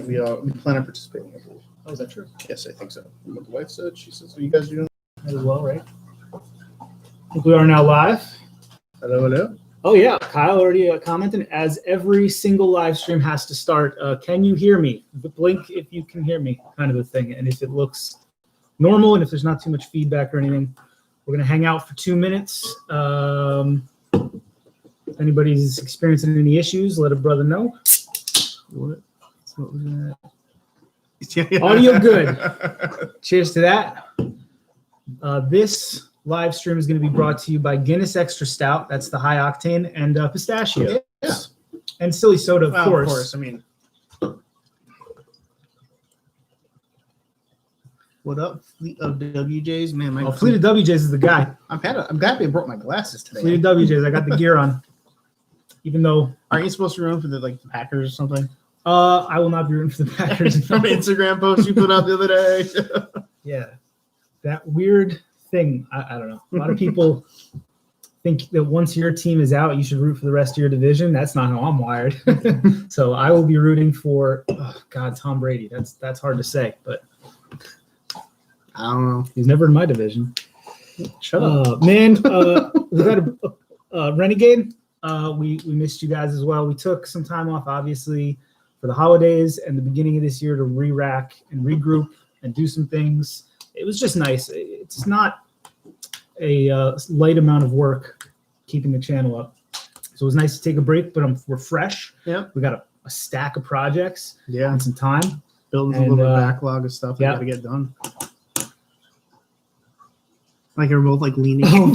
we plan on participating. Oh, is that true? Yes, I think so. What the wife said, she says, "Are you guys doing That as well, right? I think we are now live. hello, hello?" Oh yeah, Kyle already commented. As every single live stream has to start, can you hear me? Blink if you can hear me, kind of a thing. And if it looks normal and if there's not too much feedback or anything, we're gonna hang out for 2 minutes. If anybody's experiencing any issues, let a brother know. What was that? Audio good. Cheers to that. This live stream is going to be brought to you by Guinness Extra Stout. That's the high octane, and pistachio. Yeah. And silly soda, of course. Of course. I mean, what up, Fleet of WJs? Man, Fleet of WJs is the guy. I'm happy I brought my glasses today. Fleet of WJs. I got the gear on. Even though, aren't you supposed to run for the Packers or something? I will not be rooting for the Packers. From an Instagram post you put up the other day. Yeah, that weird thing. I don't know. A lot of people think that once your team is out, you should root for the rest of your division. That's not how I'm wired. So I will be rooting for, Tom Brady. That's hard to say, but I don't know. He's never in my division. Shut up, man. We got a Renegade. We missed you guys as well. We took some time off, obviously, for the holidays and the beginning of this year to re-rack and regroup and do some things. It was just nice. It's not a light amount of work keeping the channel up. So it was nice to take a break, but we're fresh. Yeah. We got a stack of projects. Yeah. And some time. Building a little bit of backlog of stuff we got to get done. We're both leaning. Oh,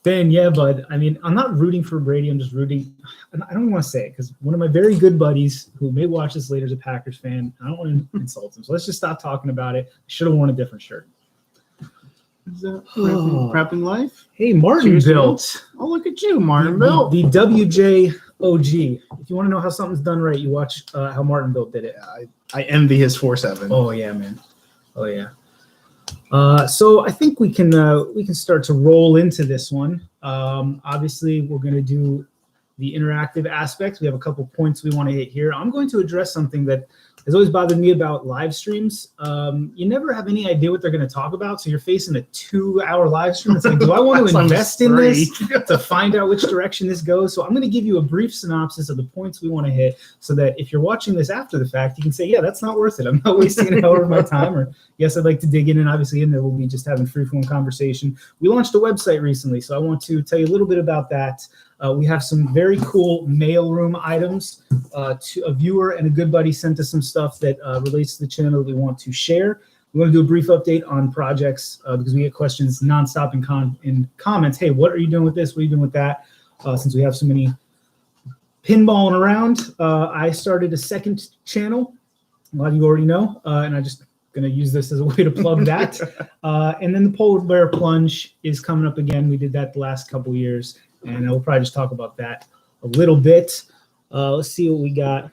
Ben, yeah, bud. I mean, I'm not rooting for Brady. I'm just rooting. I don't want to say it because one of my very good buddies who may watch this later is a Packers fan. I don't want to insult him. So let's just stop talking about it. I should have worn a different shirt. Is that prepping life? Hey, Martin built. Oh, look at you, Martin built. The WJ OG. If you want to know how something's done right, you watch how Martin built did it. I envy his 4.7. Oh, yeah, man. Oh, yeah. So I think we can start to roll into this one. Obviously, we're going to do the interactive aspects. We have a couple points we want to hit here. I'm going to address something that has always bothered me about live streams. You never have any idea what they're going to talk about, so you're facing a 2-hour live stream. It's like, do I want to invest in this to find out which direction this goes? So I'm going to give you a brief synopsis of the points we want to hit so that if you're watching this after the fact, you can say, yeah, that's not worth it. I'm not wasting an hour of my time. Or, yes, I'd like to dig in, and obviously in there we'll be just having free-flowing conversation. We launched a website recently, so I want to tell you a little bit about that. We have some very cool mailroom items. A viewer and a good buddy sent us some stuff that relates to the channel that we want to share. We want to do a brief update on projects because we get questions nonstop in comments. Hey, what are you doing with this? What are you doing with that? Since we have so many pinballing around, I started a second channel. A lot of you already know, and I'm just going to use this as a way to plug that. And then the polar bear plunge is coming up again. We did that the last couple years. And we'll probably just talk about that a little bit. Let's see what we got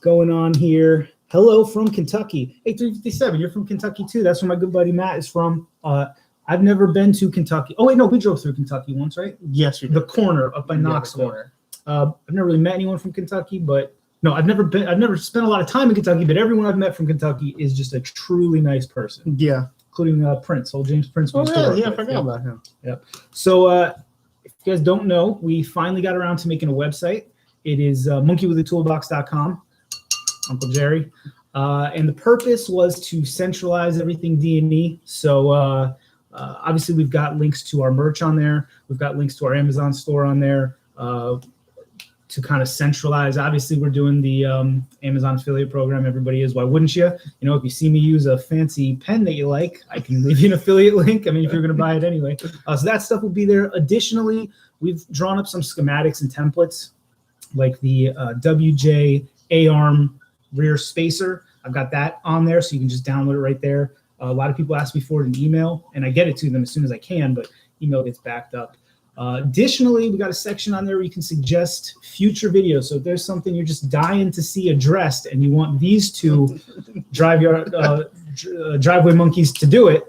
going on here. Hello from Kentucky. Hey, 357, you're from Kentucky too. That's where my good buddy Matt is from. I've never been to Kentucky. Oh, wait, no, we drove through Kentucky once, right? Yes, we did. The corner up by Knoxville. I've never really met anyone from Kentucky, but no, I've never spent a lot of time in Kentucky, but everyone I've met from Kentucky is just a truly nice person. Yeah. Including Prince, old James Prince. Oh, yeah, I forgot about him. Yep. So, if you guys don't know, we finally got around to making a website. It is monkeywithatoolbox.com, Uncle Jerry. And the purpose was to centralize everything D&E. So obviously we've got links to our merch on there. We've got links to our Amazon store on there to kind of centralize. Obviously we're doing the Amazon affiliate program. Everybody is. Why wouldn't you? You know, if you see me use a fancy pen that you like, I can leave you an affiliate link. I mean, if you're going to buy it anyway. So that stuff will be there. Additionally, we've drawn up some schematics and templates like the WJ A-arm rear spacer. I've got that on there, so you can just download it right there. A lot of people ask me for it in email, and I get it to them as soon as I can, but email gets backed up. Additionally, we got a section on there where you can suggest future videos. So if there's something you're just dying to see addressed and you want these two driveway monkeys to do it,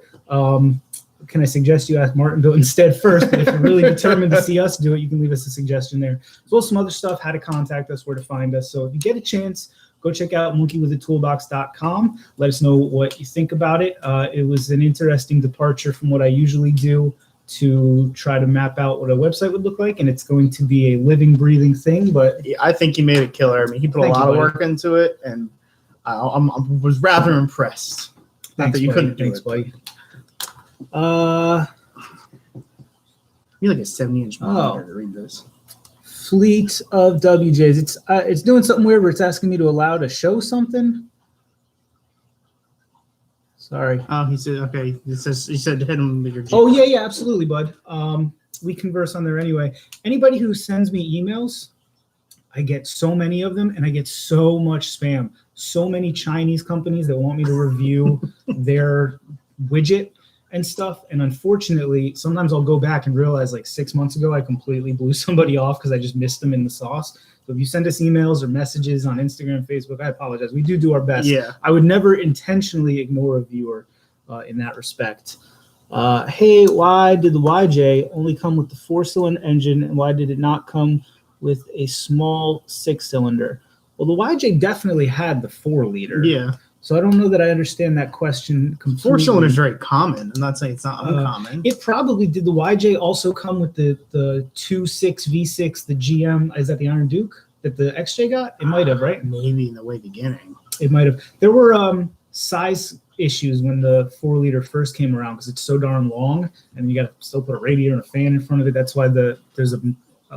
can I suggest you ask Martin Bill instead first? But if you're really determined to see us do it, you can leave us a suggestion there. As well as some other stuff, how to contact us, where to find us. So if you get a chance, go check out monkeywithatoolbox.com. Let us know what you think about it. It was an interesting departure from what I usually do to try to map out what a website would look like, and it's going to be a living, breathing thing. But Yeah, I think he made it killer. I mean, he put a lot of work into it, and I was rather impressed. Not that you couldn't do it. Buddy. You like a 70-inch monitor to read this. Fleet of WJs. It's doing something weird where it's asking me to allow to show something. Sorry. Oh, he said okay. He said hit him with your. Oh yeah, absolutely, bud. We converse on there anyway. Anybody who sends me emails, I get so many of them, and I get so much spam. So many Chinese companies that want me to review their widget and stuff. And unfortunately, sometimes I'll go back and realize like 6 months ago, I completely blew somebody off because I just missed them in the sauce. So if you send us emails or messages on Instagram, Facebook, I apologize. We do our best. Yeah. I would never intentionally ignore a viewer in that respect. Hey, why did the YJ only come with the 4-cylinder engine, and why did it not come with a small 6-cylinder? Well, the YJ definitely had the 4-liter. Yeah. So I don't know that I understand that question completely. 4-cylinder is very common. I'm not saying it's not uncommon. It probably did. The YJ also come with the 2.6 V6, the GM. Is that the Iron Duke that the XJ got? It might have, right? Maybe in the way beginning. It might have. There were size issues when the 4-liter first came around because it's so darn long, and you got to still put a radiator and a fan in front of it. That's why there's a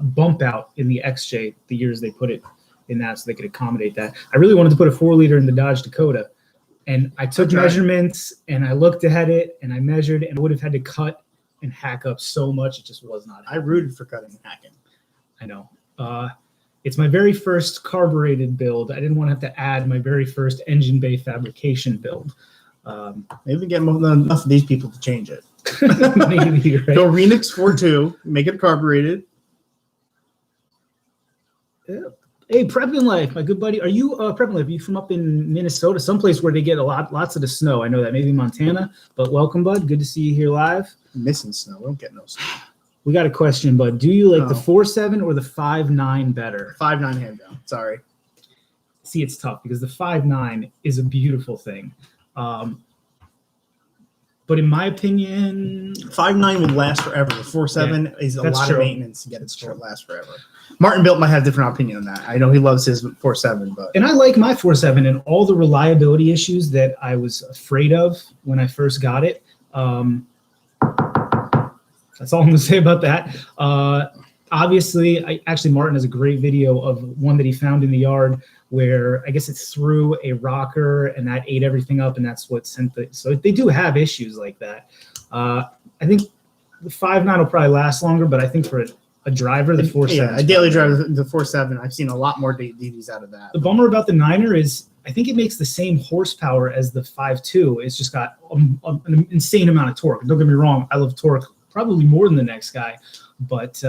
bump out in the XJ the years they put it in that, so they could accommodate that. I really wanted to put a 4-liter in the Dodge Dakota. And I took measurements, and I looked at it, and I measured, and would have had to cut and hack up so much. It just was not. I rooted for cutting and hacking. I know. It's my very first carbureted build. I didn't want to have to add my very first engine bay fabrication build. Maybe get enough of these people to change it. Maybe, right? Go Renix 4.2, make it carbureted. Yeah. Hey, Prepping Life, my good buddy. Are you Prepping Life? Are you from up in Minnesota, someplace where they get lots of the snow? I know that, maybe Montana, but welcome, bud. Good to see you here live. I'm missing snow. We don't get no snow. We got a question, bud. Do you like the 4.7 or the 5.9 better? 5.9 handgun. Sorry. See, it's tough because the 5.9 is a beautiful thing. But in my opinion, 5.9 would last forever. The 4.7 is a lot of maintenance to get it to last forever. Martin Built might have a different opinion on that. I know he loves his 4.7, but and I like my 4.7 and all the reliability issues that I was afraid of when I first got it. That's all I'm gonna say about that. Obviously, Martin has a great video of one that he found in the yard where I guess it threw a rocker and that ate everything up, and that's what sent the. So they do have issues like that. I think the 5.9 will probably last longer, but I think for a driver, the 4.7. Yeah, a daily driver, the 4.7. I've seen a lot more DDs out of that. The bummer about the 9er is I think it makes the same horsepower as the 5.2. It's just got an insane amount of torque. Don't get me wrong, I love torque probably more than the next guy, but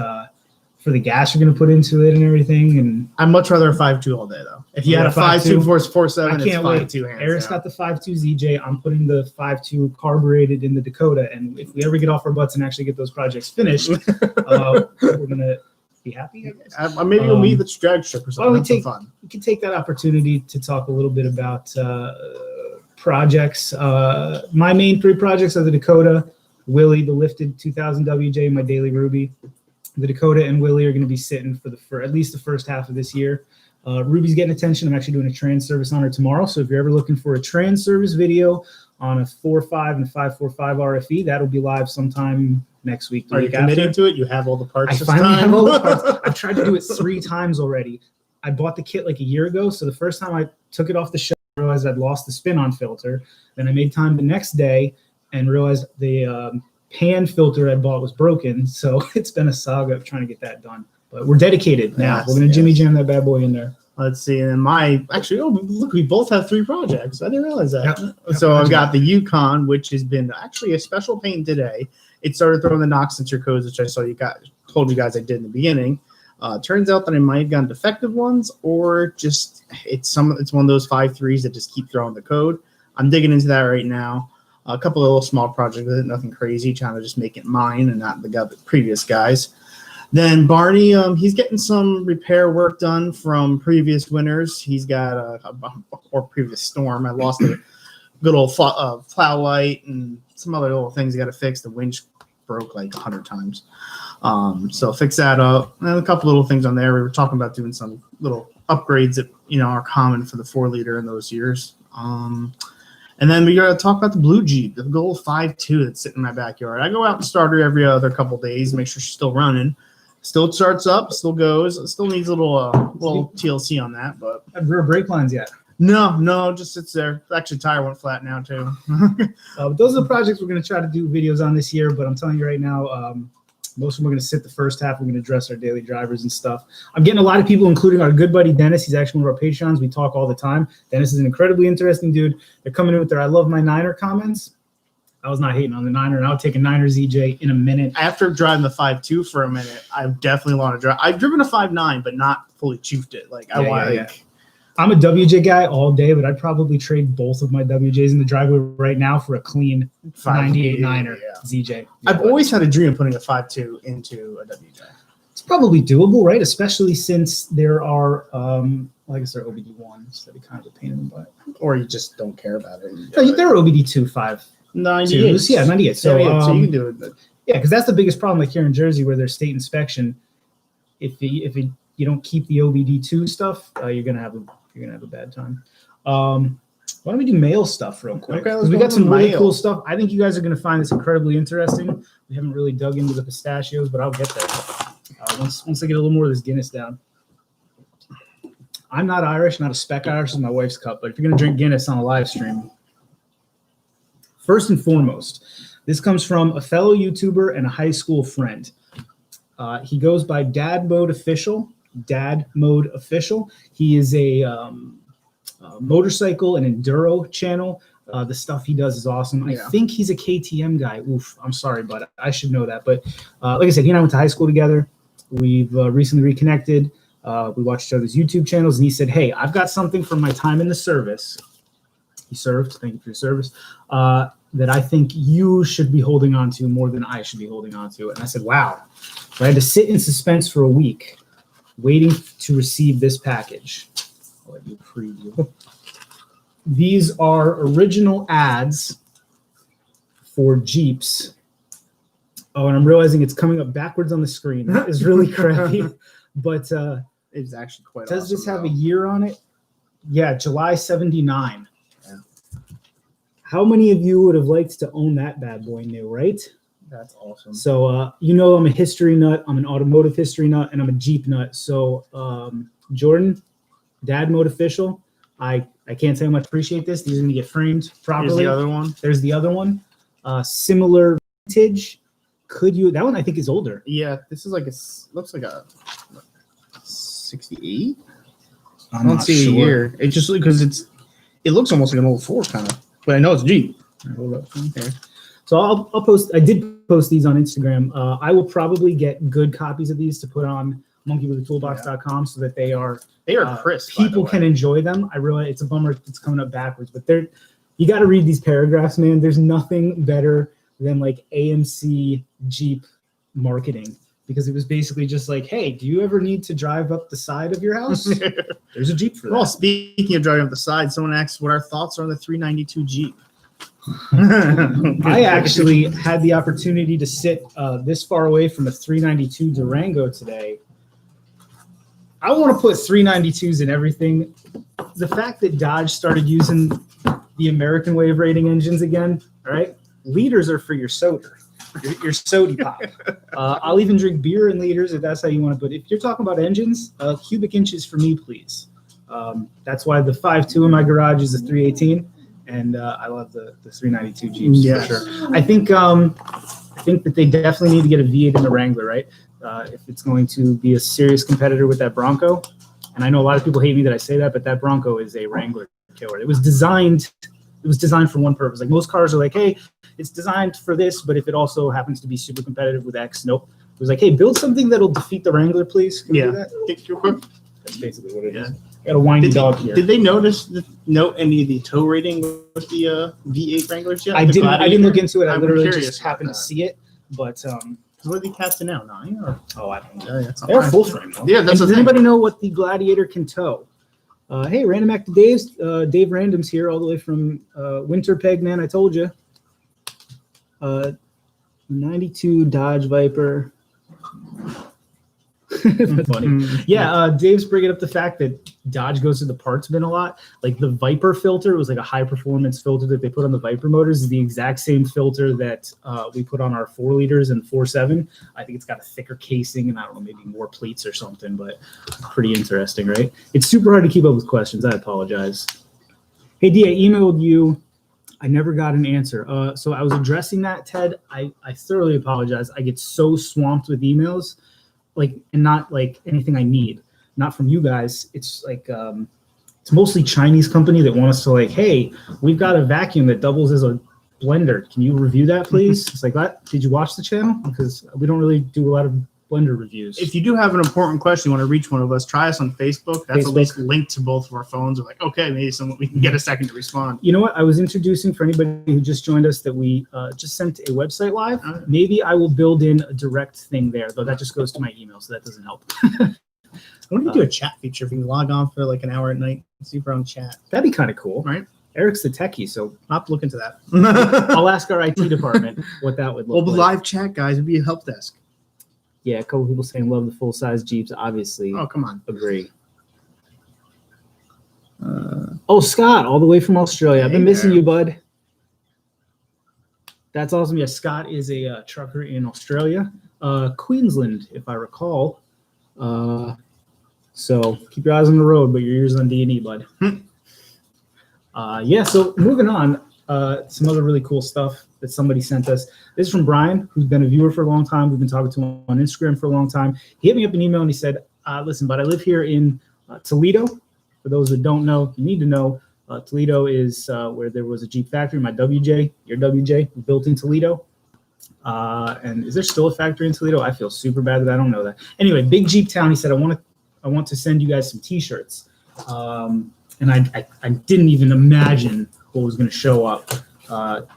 for the gas you're going to put into it and everything, and I'd much rather a 5.2 all day though. If you had a 5.2 4.7, I can't wait. 5.2 hands Eric's down. got the 5.2 ZJ. I'm putting the 5.2 carbureted in the Dakota, and if we ever get off our butts and actually get those projects finished, we're gonna be happy, I guess. Maybe we'll meet the drag strip or something. Well, Have some fun. we can take that opportunity to talk a little bit about projects. My main 3 projects are the Dakota, Willie, the lifted 2000 WJ, my daily Ruby. The Dakota and Willie are going to be sitting for at least the first half of this year. Ruby's getting attention. I'm actually doing a trans service on her tomorrow. So if you're ever looking for a trans service video on a 4.5 and 5.45 RFE, that'll be live sometime next week. Are you committed to it? You have all the parts. I finally have all the parts. I've tried to do it 3 times already. I bought the kit like a year ago. So the first time I took it off the shelf, I realized I'd lost the spin-on filter. Then I made time the next day and realized the pan filter I bought was broken. So it's been a saga of trying to get that done. But we're dedicated now. Yes, We're going to Jimmy Jam that bad boy in there. Let's see. And look, we both have 3 projects. I didn't realize that. Yep. So I've got the Yukon, which has been actually a special paint today. It started throwing the knock sensor codes, which I told you guys I did in the beginning. Turns out that I might have gotten defective ones, or just it's one of those 5.3s that just keep throwing the code. I'm digging into that right now. A couple of little small projects with it, nothing crazy, trying to just make it mine and not the previous guys. Then Barney, he's getting some repair work done from previous winters. He's got or previous storm. I lost a good old plow light and some other little things he got to fix. The winch broke like 100 times. So fix that up. And a couple little things on there. We were talking about doing some little upgrades that, are common for the 4-liter in those years. And then we got to talk about the blue Jeep, the gold 5.2 that's sitting in my backyard. I go out and start her every other couple days, make sure she's still running. Still starts up, still goes. It still needs a little TLC on that, but rear brake lines yet? No, just sits there. Actually, tire went flat now too. Those are the projects we're going to try to do videos on this year, but I'm telling you right now, most of them we're going to sit the first half. We're going to address our daily drivers and stuff. I'm getting a lot of people, including our good buddy Dennis. He's actually one of our Patreons. We talk all the time. Dennis is an incredibly interesting dude. They're coming in with their "I love my Niner" comments. I was not hating on the Niner, and I'll take a Niner ZJ in a minute. After driving the 5.2 for a minute, I definitely want to drive. I've driven a 5.9, but not fully choofed it. I'm a WJ guy all day, but I'd probably trade both of my WJs in the driveway right now for a clean 98 Niner ZJ. I've always had a dream of putting a 5.2 into a WJ. It's probably doable, right? Especially since there are, I guess there are OBD1s that are kind of a pain in the butt. Or you just don't care about it. No, there are OBD2 5.2s. Yeah, 98. So, so you can do it. But yeah, because that's the biggest problem, like here in Jersey, where there's state inspection. If you don't keep the OBD2 stuff, you're gonna have a bad time. Why don't we do mail stuff real quick? Okay, because we got some really cool stuff. I think you guys are gonna find this incredibly interesting. We haven't really dug into the pistachios, but I'll get there. Once I get a little more of this Guinness down. I'm not Irish, not a speck Irish. This is my wife's cup, but if you're gonna drink Guinness on a live stream, first and foremost, this comes from a fellow YouTuber and a high school friend. He goes by Dad Mode Official. He is a motorcycle and enduro channel. The stuff he does is awesome. I think he's a KTM guy. Oof, I'm sorry, but I should know that. But like I said, he and I went to high school together. We've recently reconnected. We watched each other's YouTube channels, and he said, "Hey, I've got something from my time in the service." He served. Thank you for your service. That I think you should be holding on to more than I should be holding on to. And I said, wow. So I had to sit in suspense for a week waiting to receive this package. I'll let you preview. These are original ads for Jeeps. Oh, and I'm realizing it's coming up backwards on the screen. That is really crappy. But it's actually quite does awesome, this have a year on it? Yeah, July 79. How many of you would have liked to own that bad boy new, right? That's awesome. So, I'm a history nut. I'm an automotive history nut, and I'm a Jeep nut. So, Jordan, Dad Mode Official, I can't say how much I appreciate this. These are going to get framed properly. Here's the other one. There's the other one. Similar vintage. That one I think is older. Yeah, this is looks like a 68. I don't see a year. It's just because it looks almost like an old Ford kind of. But I know it's Jeep. Okay. So I'll post. I did post these on Instagram. I will probably get good copies of these to put on monkeywithatoolbox.com so that they are crisp. People can enjoy them. I realize it's a bummer it's coming up backwards, but you got to read these paragraphs, man. There's nothing better than like AMC Jeep marketing, because it was basically just like, hey, do you ever need to drive up the side of your house? There's a Jeep for that. Well, speaking of driving up the side, someone asked what our thoughts are on the 392 Jeep. I actually had the opportunity to sit this far away from a 392 Durango today. I want to put 392s in everything. The fact that Dodge started using the American way of rating engines again, all right? Liters are for your soda. Your sody pop. I'll even drink beer in liters if that's how you want to. But if you're talking about engines, cubic inches for me, please. That's why the 5.2 in my garage is a 318, and I love the 392 Jeeps for sure. I think that they definitely need to get a V8 in the Wrangler, right? If it's going to be a serious competitor with that Bronco. And I know a lot of people hate me that I say that, but that Bronco is a Wrangler killer. It was designed for one purpose. Like most cars are like, hey, it's designed for this, but if it also happens to be super competitive with X, nope. It was like, hey, build something that'll defeat the Wrangler, please. Can you do that? That's basically what it is. Got a whiny dog here. Did they note any of the tow rating with the V8 Wranglers yet? I didn't look into it. I literally just happened to see it. But What are the cats in now? 9 or? Oh, I don't know. Yeah, that's not They're mine. full frame though. Yeah, that's And the does thing. anybody know what the Gladiator can tow? Hey, Random Act to Dave's. Dave Random's here all the way from Winterpeg, man. I told you. 92 Dodge Viper. That's funny. Yeah, Dave's bringing up the fact that Dodge goes to the parts bin a lot. Like the Viper filter was like a high performance filter that they put on the Viper motors is the exact same filter that we put on our 4 liters and 4.7. I think it's got a thicker casing and I don't know, maybe more pleats or something, but pretty interesting, right? It's super hard to keep up with questions. I apologize. Hey, D, I emailed you. I never got an answer. So I was addressing that, Ted. I thoroughly apologize. I get so swamped with emails. And not like anything I need, not from you guys. It's like it's mostly Chinese company that want us to like, hey, we've got a vacuum that doubles as a blender. Can you review that, please? It's like, what? Did you watch the channel? Because we don't really do a lot of blender reviews. If you do have an important question, you want to reach one of us, try us on Facebook. That's at least linked to both of our phones. We're like, okay, maybe we can get a second to respond. You know what? I was introducing for anybody who just joined us that we just sent a website live. Maybe I will build in a direct thing there, though that just goes to my email, so that doesn't help. I want to do a chat feature if you can log on for like an hour at night and see if we're on chat. That'd be kind of cool. Right? Eric's the techie, so I'll have to look into that. I'll ask our IT department what that would look like. Live chat, guys. It'd be a help desk. Yeah, a couple people saying love the full-size Jeeps. Obviously. Oh, come on. Agree. Scott, all the way from Australia. I've been missing you, bud. That's awesome. Yeah, Scott is a trucker in Australia. Queensland, if I recall. So keep your eyes on the road, but your ears on D&E, bud. Yeah, so moving on. Some other really cool stuff that somebody sent us. This is from Brian, who's been a viewer for a long time. We've been talking to him on Instagram for a long time. He hit me up an email and he said, listen, but I live here in Toledo. For those that don't know, you need to know, Toledo is where there was a Jeep factory. My WJ, your WJ, was built in Toledo. And is there still a factory in Toledo? I feel super bad that I don't know that. Anyway, big Jeep town. He said, I want to send you guys some T-shirts. And I didn't even imagine what was going to show up.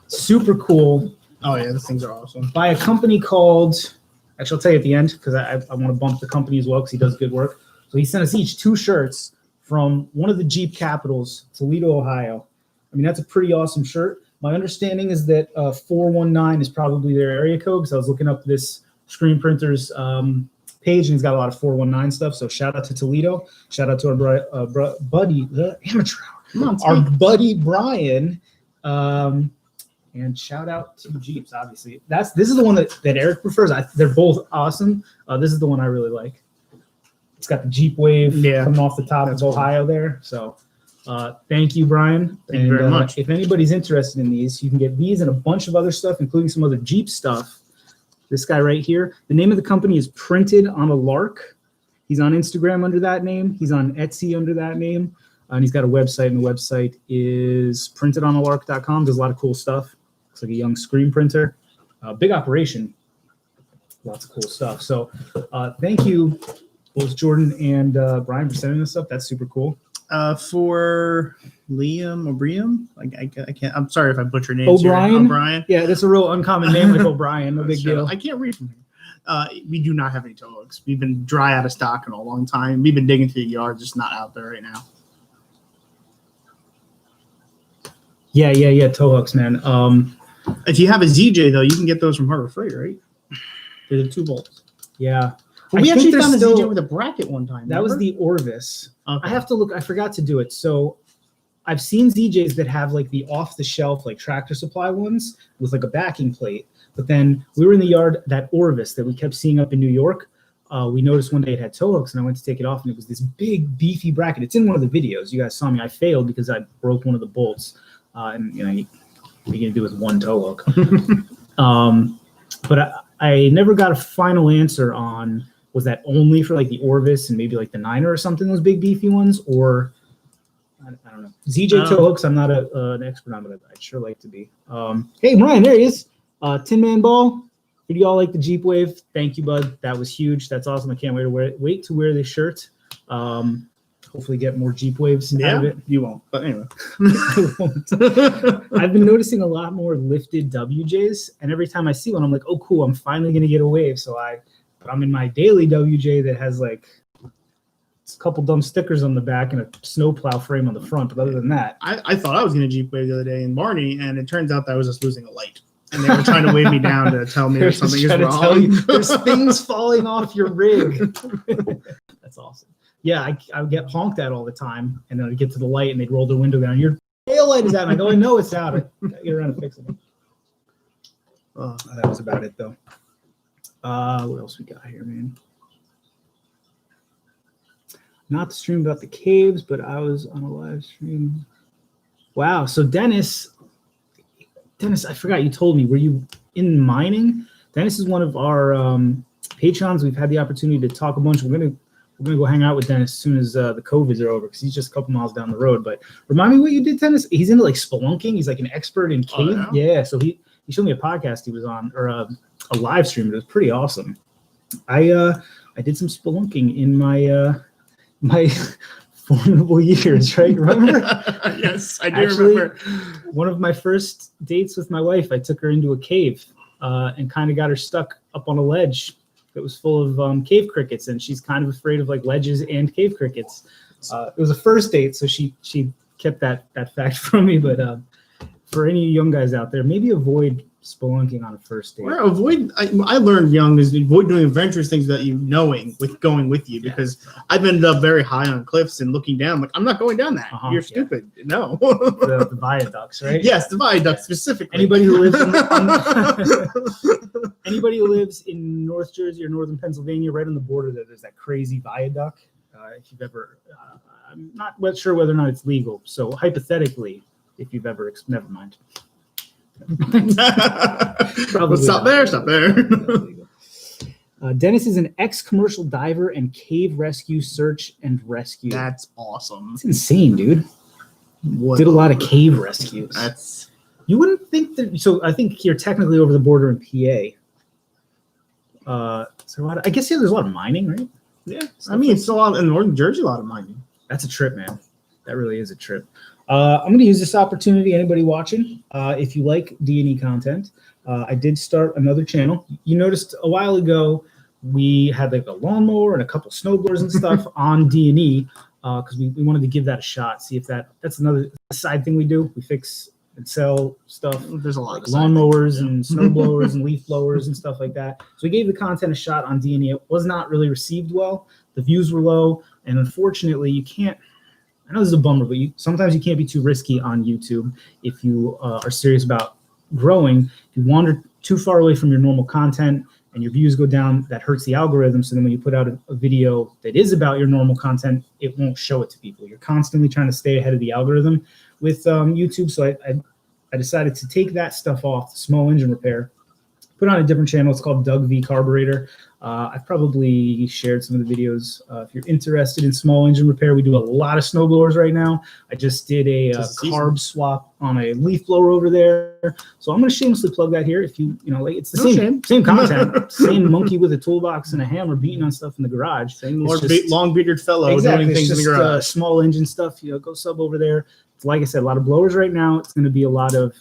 Super cool. Oh, yeah, those things are awesome. By a company called, actually, I'll tell you at the end because I want to bump the company as well because he does good work. So he sent us each 2 shirts from one of the Jeep capitals, Toledo, Ohio. I mean, that's a pretty awesome shirt. My understanding is that 419 is probably their area code because I was looking up this screen printer's page and he's got a lot of 419 stuff. So shout out to Toledo. Shout out to our buddy, the amateur hour. Our buddy Brian. And shout out to Jeeps, obviously. This is the one that Eric prefers. They're both awesome. This is the one I really like. It's got the Jeep Wave coming off the top of Ohio there. So thank you, Brian. Thank you very much. If anybody's interested in these, you can get these and a bunch of other stuff, including some other Jeep stuff. This guy right here. The name of the company is Printed on a Lark. He's on Instagram under that name. He's on Etsy under that name. And he's got a website, and the website is printedonalark.com. Does a lot of cool stuff. Looks like a young screen printer. Big operation. Lots of cool stuff. So thank you, both Jordan and Brian, for sending this up. That's super cool. For Liam O'Brien, I can't. I'm sorry if I butchered names. O'Brien? O'Brien. Yeah, that's a real uncommon name like O'Brien. No big deal. I can't read from here. We do not have any tow hooks. We've been dry out of stock in a long time. We've been digging through the yard, just not out there right now. Yeah, tow hooks, man. If you have a ZJ though, you can get those from Harbor Freight, right? They're the 2 bolts. Yeah. But we actually found a ZJ with a bracket one time. That was the Orvis. Okay. I have to look. I forgot to do it. So I've seen ZJs that have like the off-the-shelf, like Tractor Supply ones with like a backing plate. But then we were in the yard, that Orvis that we kept seeing up in New York. We noticed one day it had tow hooks, and I went to take it off, and it was this big, beefy bracket. It's in one of the videos. You guys saw me. I failed because I broke one of the bolts. And you know, you can do with 1 tow hook. But I never got a final answer on, was that only for like the Orvis and maybe like the Niner or something, those big beefy ones, or I don't know. ZJ tow hooks, I'm not an expert on, but I'd sure like to be. Hey, Brian, there he is. Tin Man Ball. Did you all like the Jeep Wave? Thank you, bud. That was huge. That's awesome. I can't wait to wear this shirt. hopefully get more Jeep waves out of it. You won't. But anyway. I won't. I've been noticing a lot more lifted WJs, and every time I see one, I'm like, oh, cool, I'm finally going to get a wave. So I'm in my daily WJ that has like a couple dumb stickers on the back and a snowplow frame on the front. But other than that, I thought I was going to Jeep wave the other day in Barney, and it turns out that I was just losing a light. And they were trying to wave me down to tell me that something is wrong. There's things falling off your rig. That's awesome. Yeah, I would get honked at all the time, and then I'd get to the light, and they'd roll the window down. Your tail light is out. And I go, I know it's out. I gotta get around to fixing it. That was about it, though. What else we got here, man? Not the stream about the caves, but I was on a live stream. Wow. So Dennis, I forgot you told me. Were you in mining? Dennis is one of our patrons. We've had the opportunity to talk a bunch. We're gonna go hang out with Dennis as soon as the COVIDs are over, because he's just a couple miles down the road. But remind me what you did, Dennis. He's into like spelunking. He's like an expert in cave. Oh, yeah? Yeah. So he showed me a podcast he was on, or a live stream. It was pretty awesome. I did some spelunking in my formidable years, right? Remember? Yes, I do remember. One of my first dates with my wife, I took her into a cave and kind of got her stuck up on a ledge that was full of cave crickets, and she's kind of afraid of like ledges and cave crickets. It was a first date, so she kept that fact from me. But for any young guys out there, maybe avoid spelunking on a first date. Or I learned young is avoid doing adventurous things that you knowing with going with you, because I've ended up very high on cliffs and looking down like, I'm not going down that. You're stupid. No. the viaducts, right? Yes, the viaducts specifically. Anybody who lives in North Jersey or Northern Pennsylvania, right on the border there's that crazy viaduct. If you've ever, I'm not sure whether or not it's legal. So hypothetically, if you've ever, never mind. Stop there. Dennis is an ex-commercial diver and cave rescue search and rescue. That's awesome. It's insane, dude. Did a lot of cave rescues. You wouldn't think that. So I think you're technically over the border in PA. I guess there's a lot of mining, right? Yeah, I mean, it's a lot in Northern Jersey, a lot of mining. That's a trip, man. That really is a trip. I'm going to use this opportunity, anybody watching, if you like D&E content, I did start another channel. You noticed a while ago, we had like a lawnmower and a couple snowblowers and stuff on D&E because we wanted to give that a shot, see if that's another side thing we do. We fix and sell stuff. There's a lot like of lawnmowers and snowblowers and leaf blowers and stuff like that. So we gave the content a shot on D&E. It was not really received well. The views were low, and unfortunately, you can't. I know this is a bummer, but sometimes you can't be too risky on YouTube if you are serious about growing. If you wander too far away from your normal content and your views go down, that hurts the algorithm. So then when you put out a video that is about your normal content, it won't show it to people. You're constantly trying to stay ahead of the algorithm with YouTube. So I decided to take that stuff off, small engine repair, put on a different channel. It's called Doug V Carburetor. I've probably shared some of the videos. If you're interested in small engine repair, we do a lot of snowblowers right now. I just did a carb swap on a leaf blower over there. So I'm going to shamelessly plug that here. If you like, it's the same content, same monkey with a toolbox and a hammer beating on stuff in the garage. Same long-bearded fellow doing things in the garage. Small engine stuff, go sub over there. Like I said, a lot of blowers right now. It's going to be a lot of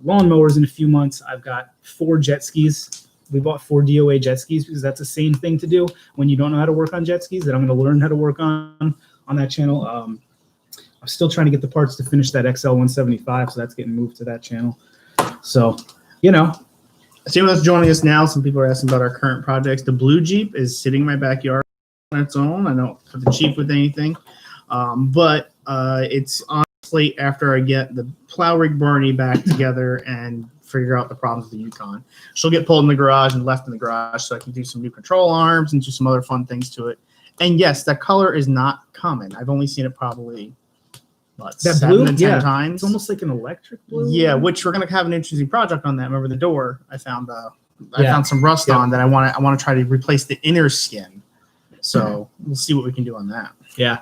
lawnmowers in a few months. I've got 4 jet skis. We bought 4 DOA jet skis because that's the same thing to do when you don't know how to work on jet skis that I'm going to learn how to work on that channel. I'm still trying to get the parts to finish that XL 175, so that's getting moved to that channel. So, See what's joining us now. Some people are asking about our current projects. The blue Jeep is sitting in my backyard on its own. I don't put the Jeep with anything, but it's on plate after I get the plow rig Bernie back together and figure out the problems with the Yukon. She'll get pulled in the garage and left in the garage so I can do some new control arms and do some other fun things to it. And yes, that color is not common. I've only seen it probably that 7 blue? to 10 times. It's almost like an electric blue. Yeah, which we're gonna have an interesting project on that. Remember the door? I found some rust on that. I want to try to replace the inner skin. So we'll see what we can do on that. Yeah.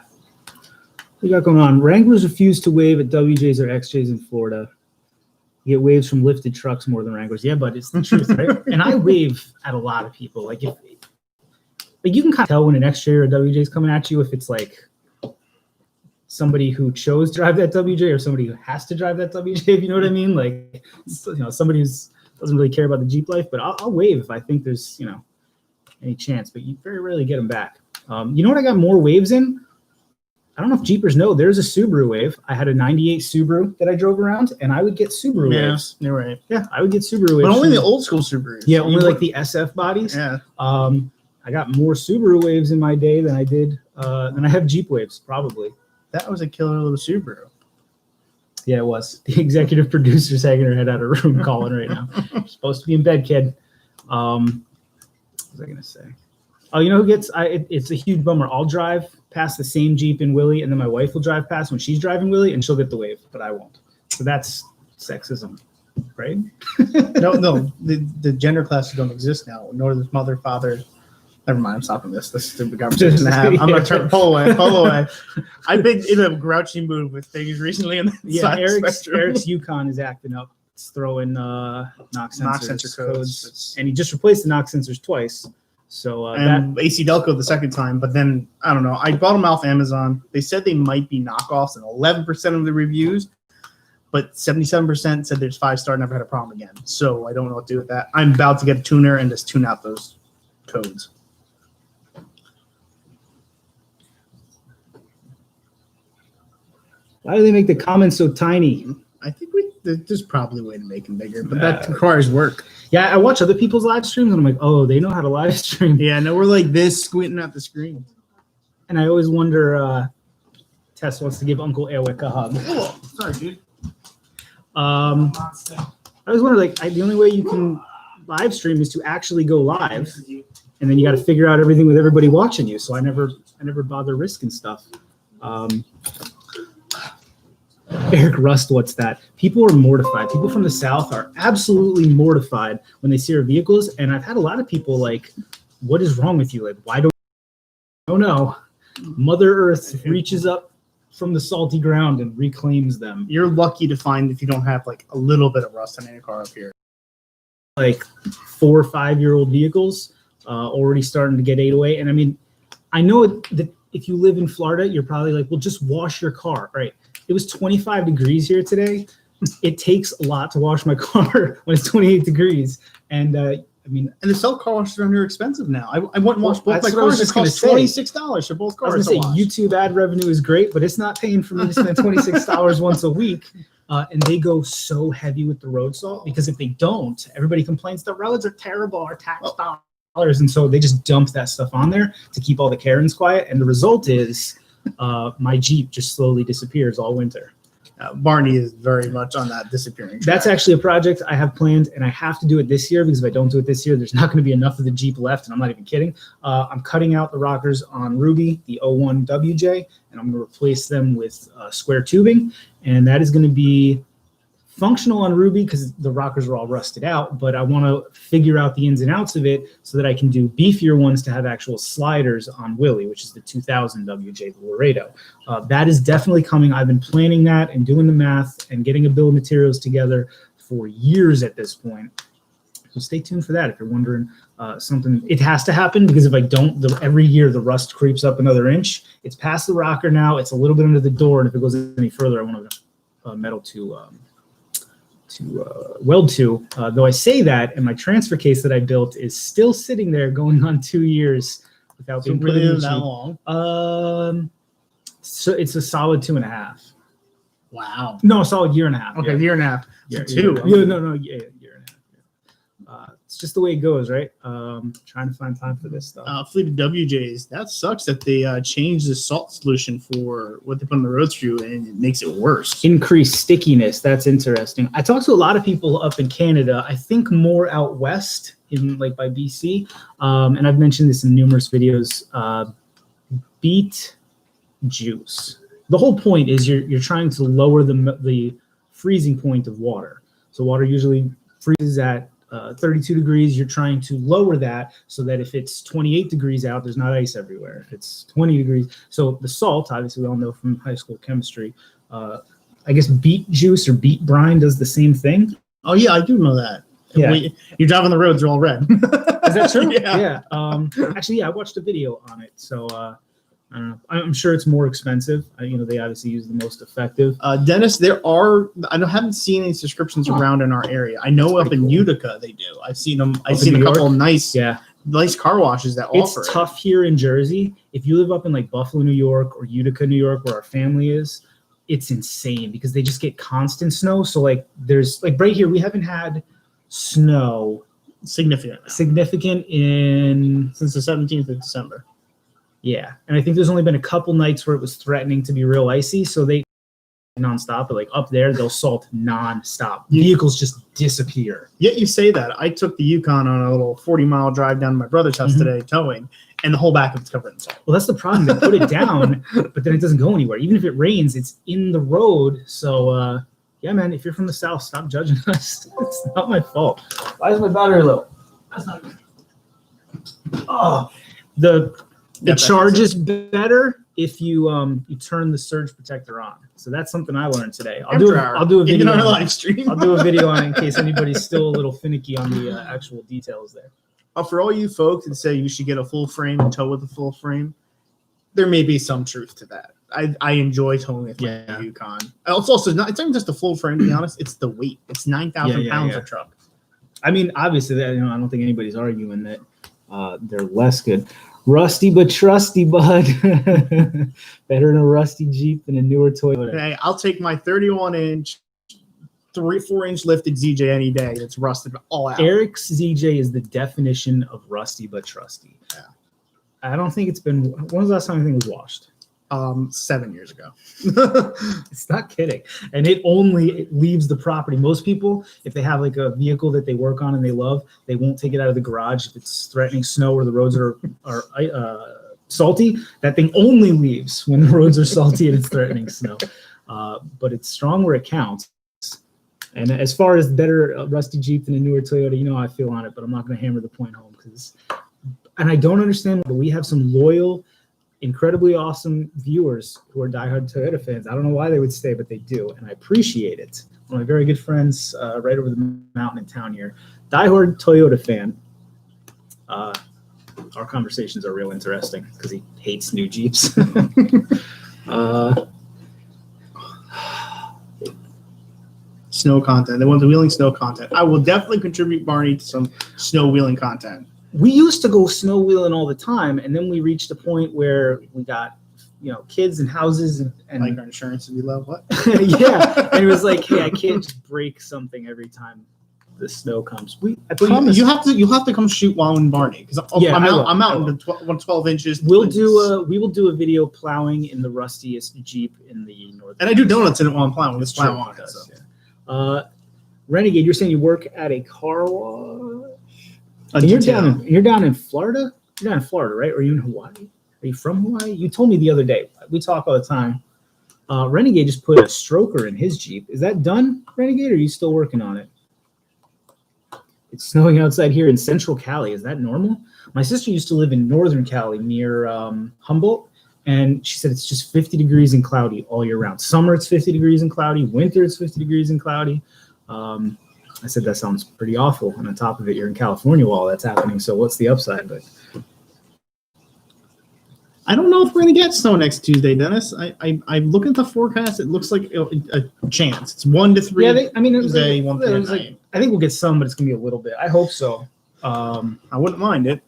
What we got going on? Wranglers refuse to wave at WJs or XJs in Florida. You get waves from lifted trucks more than Wranglers. Yeah, but it's the truth, right? And I wave at a lot of people. Like you can kind of tell when an XJ or a WJ is coming at you if it's like somebody who chose to drive that WJ or somebody who has to drive that WJ, if you know what I mean. Like, somebody who doesn't really care about the Jeep life, but I'll wave if I think there's, any chance, but you very rarely get them back. You know what I got more waves in? I don't know if Jeepers know, there's a Subaru wave. I had a 98 Subaru that I drove around, and I would get Subaru waves. You're right. Yeah, I would get Subaru waves. But only the old school Subarus. Yeah, only like the SF bodies. Yeah. I got more Subaru waves in my day than I did, than I have Jeep waves, probably. That was a killer little Subaru. Yeah, it was. The executive producer's hanging her head out of her room calling right now. You're supposed to be in bed, kid. What was I going to say? Oh, you know who gets, it's a huge bummer. I'll drive past the same Jeep in Willie, and then my wife will drive past when she's driving Willie, and she'll get the wave, but I won't. So that's sexism, right? No, the gender classes don't exist now, nor does mother, father. Never mind, I'm stopping this. This is a stupid conversation to have. I'm going to turn, pull away. I've been in a grouchy mood with things recently. Eric's Yukon is acting up. It's throwing knock sensor codes. And he just replaced the knock sensors twice. So and AC Delco the second time, but then I don't know. I bought them off Amazon. They said they might be knockoffs in 11% of the reviews, but 77% said there's 5-star, never had a problem again. So I don't know what to do with that. I'm about to get a tuner and just tune out those codes. Why do they make the comments so tiny? I think there's probably a way to make them bigger, but that requires work. Yeah, I watch other people's live streams, and I'm like, oh, they know how to live stream. Yeah, no, we're like this, squinting at the screen. And I always wonder, Tess wants to give Uncle Eric a hug. Oh, sorry, dude. I always wonder, like, the only way you can live stream is to actually go live, and then you got to figure out everything with everybody watching you. So I never bother risking stuff. Eric Rust, what's that? People are mortified. People from the South are absolutely mortified when they see our vehicles. And I've had a lot of people like, what is wrong with you? Like, why don't you know? Mother Earth reaches up from the salty ground and reclaims them. You're lucky to find if you don't have like a little bit of rust on any car up here. Like 4 or 5-year-old vehicles already starting to get ate away. And I mean, I know that if you live in Florida, you're probably like, well, just wash your car, right? It was 25 degrees here today. It takes a lot to wash my car when it's 28 degrees. And and the self-car washes around here are expensive now. I went and washed both my cars. It cost $26 for both cars. I was going to say, YouTube ad revenue is great, but it's not paying for me to spend $26 once a week. And they go so heavy with the road salt because if they don't, everybody complains the roads are terrible, our tax dollars. And so they just dump that stuff on there to keep all the Karens quiet. And the result is my Jeep just slowly disappears all winter. Barney is very much on that disappearing track. That's actually a project I have planned, and I have to do it this year because if I don't do it this year, there's not going to be enough of the Jeep left, and I'm not even kidding. I'm cutting out the rockers on Ruby, the 01 WJ, and I'm going to replace them with square tubing, and that is going to be functional on Ruby because the rockers are all rusted out, but I want to figure out the ins and outs of it so that I can do beefier ones to have actual sliders on Willie, which is the 2000 WJ, the Laredo. That is definitely coming. I've been planning that and doing the math and getting a bill of materials together for years at this point. So stay tuned for that if you're wondering something. It has to happen because if I don't, every year the rust creeps up another inch. It's past the rocker now. It's a little bit under the door, and if it goes any further, I want a metal to weld to, though I say that, and my transfer case that I built is still sitting there going on 2 years without being put in the that Jeep. Long? So it's a solid 2.5. Wow. No, a solid year and a half. Okay, yeah. Year and a half. Yeah, 2. Yeah, no, yeah, year and a half. Yeah. It's just the way it goes, right? Trying to find time for this stuff. Fleet of WJs. That sucks that they changed the salt solution for what they put on the roads for you, and it makes it worse. Increased stickiness. That's interesting. I talked to a lot of people up in Canada. I think more out west, in like by BC. And I've mentioned this in numerous videos. Beet juice. The whole point is you're trying to lower the freezing point of water. So water usually freezes at 32 degrees. You're trying to lower that so that if it's 28 degrees out, there's not ice everywhere. If it's 20 degrees. So the salt, obviously we all know from high school chemistry, I guess beet juice or beet brine does the same thing. Oh yeah, I do know that. Yeah. You're driving the roads, they're all red. Is that true? Yeah. Actually, yeah, I watched a video on it. So I don't know. I'm sure it's more expensive. They obviously use the most effective. Dennis, I haven't seen any subscriptions around in our area. I know up in Utica they do. I've seen them. I've seen a couple of nice car washes that offer. It's tough here in Jersey. If you live up in like Buffalo, New York, or Utica, New York, where our family is, it's insane because they just get constant snow. So like there's like right here, we haven't had snow significant in since the 17th of December. Yeah, and I think there's only been a couple nights where it was threatening to be real icy, so they nonstop. But like up there, they'll salt nonstop. Vehicles just disappear. Yet you say that. I took the Yukon on a little 40-mile drive down to my brother's house today, towing, and the whole back of it's covered in salt. Well, that's the problem. They put it down, but then it doesn't go anywhere. Even if it rains, it's in the road. So yeah, man, if you're from the South, stop judging us. It's not my fault. Why is my battery low? That's not good. Oh, the charge is better if you turn the surge protector on. So that's something I learned today. I'll do a video on our live stream. I'll do a video on it in case anybody's still a little finicky on the actual details there. For all you folks that say you should get a full frame and tow with a full frame, there may be some truth to that. I enjoy towing with my Yukon. It's also not. It's not even just the full frame. To be honest, it's the weight. It's 9,000 pounds of truck. I mean, obviously, I don't think anybody's arguing that they're less good. Rusty but trusty, bud. Better in a rusty Jeep than a newer Toyota. Hey, I'll take my 31-inch, 4-inch lifted ZJ any day. That's rusted all out. Eric's ZJ is the definition of rusty but trusty. Yeah. I don't think it's been. When was the last time I think it was washed? 7 years ago. It's not kidding. And it leaves the property. Most people, if they have like a vehicle that they work on and they love, they won't take it out of the garage if it's threatening snow or the roads are salty. That thing only leaves when the roads are salty and it's threatening snow. But it's strong where it counts. And as far as better rusty Jeep than a newer Toyota, how I feel on it, but I'm not going to hammer the point home and I don't understand why we have some loyal, incredibly awesome viewers who are diehard Toyota fans. I don't know why they would stay, but they do, and I appreciate it. One of my very good friends right over the mountain in town here, diehard Toyota fan. Our conversations are real interesting because he hates new Jeeps. Snow content. They want the wheeling snow content. I will definitely contribute, Barney, to some snow wheeling content. We used to go snow wheeling all the time, and then we reached a point where we got, kids and houses and like our insurance would be low. What? Yeah, and it was like, hey, I can't just break something every time the snow comes. I promise you have to come shoot while in Barney because I'm out in the 12 inches. We will do a video plowing in the rustiest Jeep in the north. And I do donuts in it while I'm plowing. Let's plow on it. So. Renegade, you're saying you work at a car wash? You're down in Florida? You're down in Florida, right? Or are you in Hawaii? Are you from Hawaii? You told me the other day. We talk all the time. Renegade just put a stroker in his Jeep. Is that done, Renegade, or are you still working on it? It's snowing outside here in central Cali. Is that normal? My sister used to live in northern Cali near Humboldt, and she said it's just 50 degrees and cloudy all year round. Summer, it's 50 degrees and cloudy. Winter, it's 50 degrees and cloudy. I said, that sounds pretty awful. And on top of it, you're in California while that's happening. So what's the upside? But I don't know if we're going to get snow next Tuesday, Dennis. I look at the forecast. It looks like a chance. It's 1 to 3. Yeah, Tuesday, 1 to 3. I think we'll get some, but it's going to be a little bit. I hope so. I wouldn't mind it.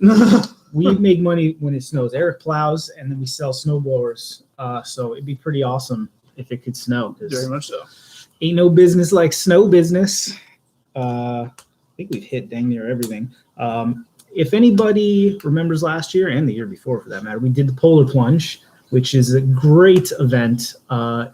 We make money when it snows. Eric plows, and then we sell snow blowers. So it'd be pretty awesome if it could snow. Very much so. Ain't no business like snow business. I think we've hit dang near everything. If anybody remembers last year and the year before, for that matter, we did the Polar Plunge, which is a great event.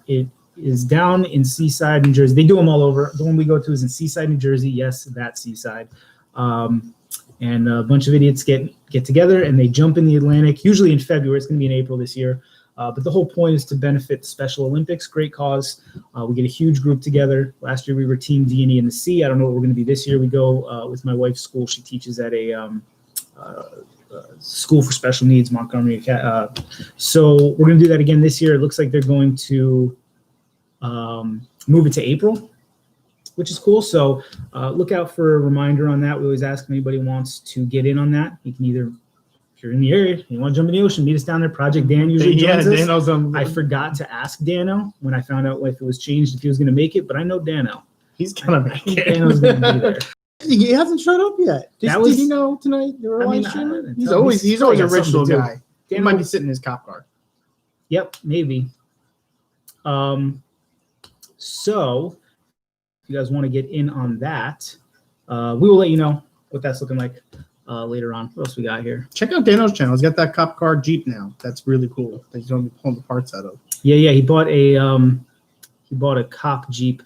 It is down in Seaside, New Jersey. They do them all over. The one we go to is in Seaside, New Jersey. Yes, that Seaside. And a bunch of idiots get together and they jump in the Atlantic, usually in February. It's going to be in April this year. But the whole point is to benefit the Special Olympics. Great cause. We get a huge group together. Last year we were Team D&E in the Sea. I don't know what we're going to be this year. We go with my wife's school. She teaches at a school for special needs, Montgomery. So we're going to do that again this year. It looks like they're going to move it to April, which is cool. So look out for a reminder on that. We always ask if anybody wants to get in on that. You can either if you're in the area, you want to jump in the ocean, meet us down there. Project Dan usually joins us. Dano's I forgot to ask Dano when I found out if it was changed, if he was going to make it, but I know Dano. He's gonna make it. Dano's going to be there. He hasn't showed up yet. Did you know tonight they were live streaming? He's always a ritual guy. He might be sitting in his cop car. Yep, maybe. So if you guys want to get in on that, we will let you know what that's looking like later on. What else we got here? Check out Dano's channel. He's got that cop car Jeep now. That's really cool. That he's going to be pulling the parts out of. Yeah. He bought a cop Jeep,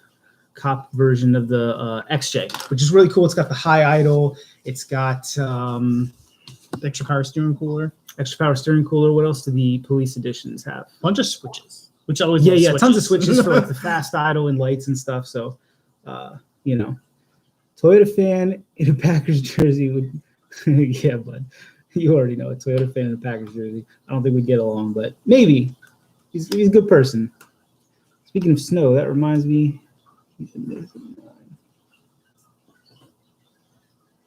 cop version of the XJ, which is really cool. It's got the high idle. It's got extra power steering cooler. What else do the police editions have? Bunch of switches. Which I always tons of switches for like the fast idle and lights and stuff. So, Toyota fan in a Packers jersey would, yeah, bud, you already know a Toyota fan in a Packers jersey. I don't think we'd get along, but maybe he's a good person. Speaking of snow, that reminds me. Is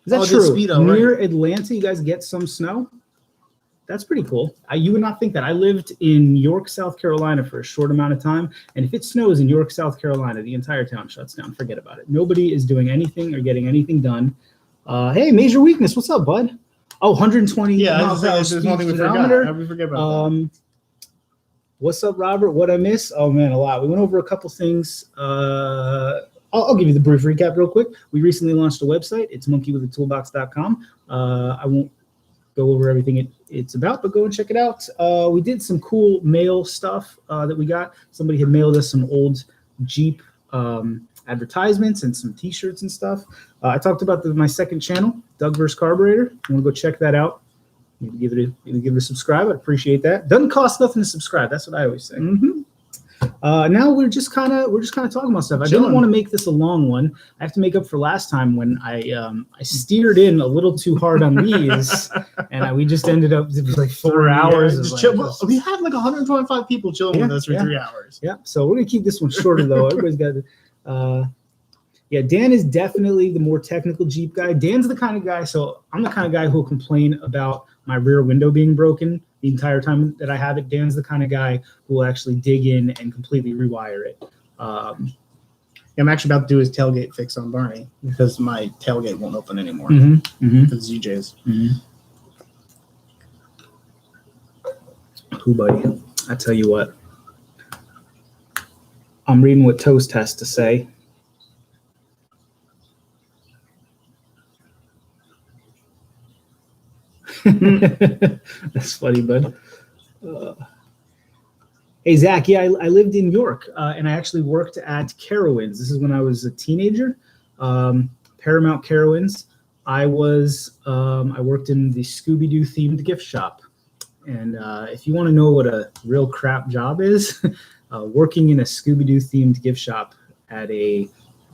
that true? Speedo, Near right? Atlanta, you guys get some snow? That's pretty cool. You would not think that. I lived in York, South Carolina for a short amount of time, and if it snows in York, South Carolina, the entire town shuts down. Forget about it. Nobody is doing anything or getting anything done. Hey, Major Weakness, what's up, bud? Oh, 120 miles per hour there's one thing we forgot. How did we forget about that? What's up, Robert? What I miss? Oh, man, a lot. We went over a couple things. I'll give you the brief recap real quick. We recently launched a website. It's monkeywithatoolbox.com. I won't go over everything it's about, but go and check it out. We did some cool mail stuff that we got. Somebody had mailed us some old Jeep advertisements and some t-shirts and stuff. I talked about my second channel, Doug vs. Carburetor. You want to go check that out. Give it a subscribe. I'd appreciate that. Doesn't cost nothing to subscribe. That's what I always say. Mm-hmm. Now we're just kind of talking about stuff. I didn't want to make this a long one. I have to make up for last time when I steered in a little too hard on these, and we just ended up it was like 4 hours. We had like 125 people chilling with us for 3 hours. Yeah, so we're gonna keep this one shorter though. Everybody's got Dan is definitely the more technical Jeep guy. Dan's the kind of guy. So I'm the kind of guy who will complain about my rear window being broken the entire time that I have it. Dan's the kind of guy who will actually dig in and completely rewire it. I'm actually about to do his tailgate fix on Barney because my tailgate won't open anymore. Because ZJ's. Cool, buddy. I tell you what. I'm reading what Toast has to say. That's funny, bud. Hey, Zach. Yeah, I lived in York, and I actually worked at Carowinds. This is when I was a teenager. Paramount Carowinds. I worked in the Scooby-Doo themed gift shop, and if you want to know what a real crap job is, working in a Scooby-Doo themed gift shop at a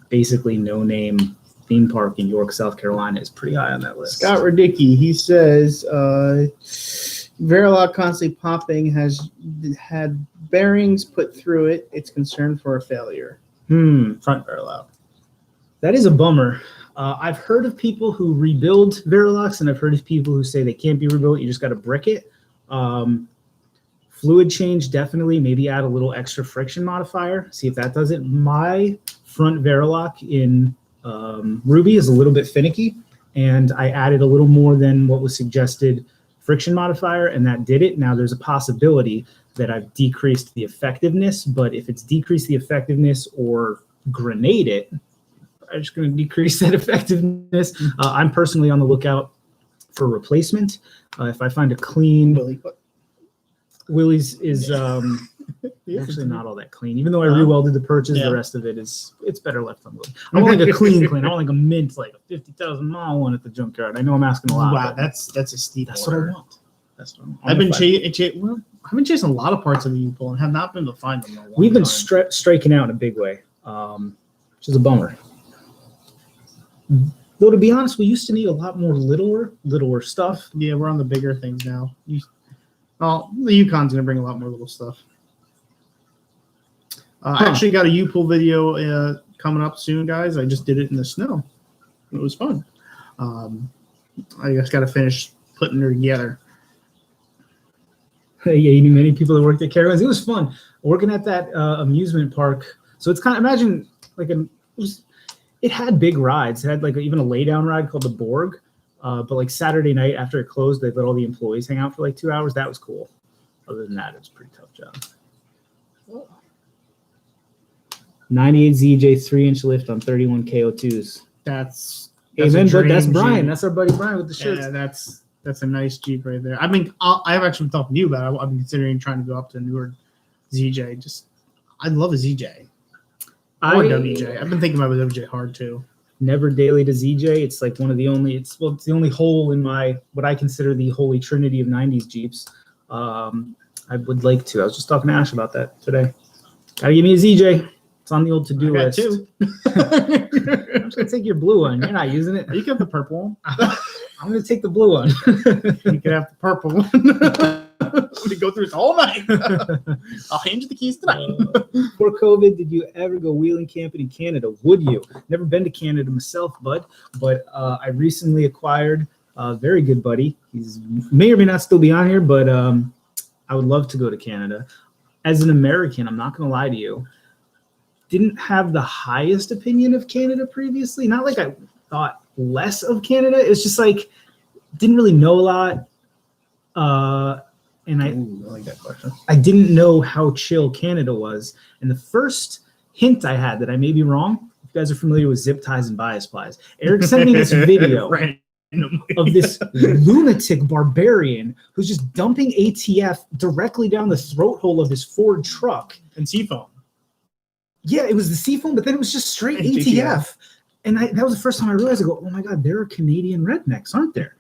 basically no-name theme park in York, South Carolina is pretty high on that list. Scott Radicki, he says Verilog constantly popping has had bearings put through it. It's concerned for a failure. Front Verilog. That is a bummer. I've heard of people who rebuild Verilogs, and I've heard of people who say they can't be rebuilt. You just got to brick it. Fluid change, definitely. Maybe add a little extra friction modifier. See if that does it. My front Verilog in Ruby is a little bit finicky, and I added a little more than what was suggested friction modifier, and that did it. Now there's a possibility that I've decreased the effectiveness, but if it's decreased the effectiveness or grenade it, I'm just going to decrease that effectiveness. I'm personally on the lookout for replacement. If I find a clean, Willie's is actually not all that clean. Even though I rewelded the purchase, the rest of it's better left on Willie. I want like a clean. I want like a mint, like a 50,000 mile one at the junkyard. I know I'm asking a lot. Wow, that's a steep. That's order. what I want. That's what I want. I've been chasing a lot of parts of the U-Pull and have not been able to find them. We've been striking out in a big way, which is a bummer. Though to be honest, we used to need a lot more littler stuff. Yeah, we're on the bigger things now. The Yukon's gonna bring a lot more little stuff. I actually got a U-Pull video coming up soon, guys. I just did it in the snow. It was fun. I just got to finish putting her together. Yeah, you knew many people that worked at Carowinds. It was fun working at that amusement park. So it's kind of, imagine like it had big rides. It had like even a lay down ride called the Borg. But like Saturday night after it closed, they let all the employees hang out for like 2 hours. That was cool. Other than that, it was a pretty tough job. 98 ZJ 3-inch lift on 31 KO2s. That's Amen, but that's dream Brian. Jeep. That's our buddy Brian with the shirts. Yeah, that's a nice Jeep right there. I mean, I've actually been talking to you about it. I'm considering trying to go up to a newer ZJ. I love a ZJ. Or WJ. I've been thinking about a WJ hard too. Never daily to ZJ. It's like one of the only. It's the only hole in my what I consider the holy trinity of '90s Jeeps. I would like to. I was just talking to Ash about that today. Gotta give me a ZJ. It's on the old to-do list. Too. I'm just gonna take your blue one. You're not using it. You can have the purple one. I'm gonna take the blue one. You can have the purple one. We could go through this all night. I'll hand you the keys tonight. Before COVID, did you ever go wheeling camping in Canada? Would you? Never been to Canada myself, bud. But I recently acquired a very good buddy. He's may or may not still be on here, but I would love to go to Canada. As an American, I'm not gonna lie to you. Didn't have the highest opinion of Canada previously. Not like I thought less of Canada. It's just like didn't really know a lot. And I like that question. I didn't know how chill Canada was. And the first hint I had that I may be wrong, if you guys are familiar with zip ties and bias plies, Eric sent me this video of this lunatic barbarian who's just dumping ATF directly down the throat hole of his Ford truck. And seafoam. Yeah, it was the seafoam, but then it was just straight ATF. And that was the first time I realized, I go, oh my God, there are Canadian rednecks, aren't there?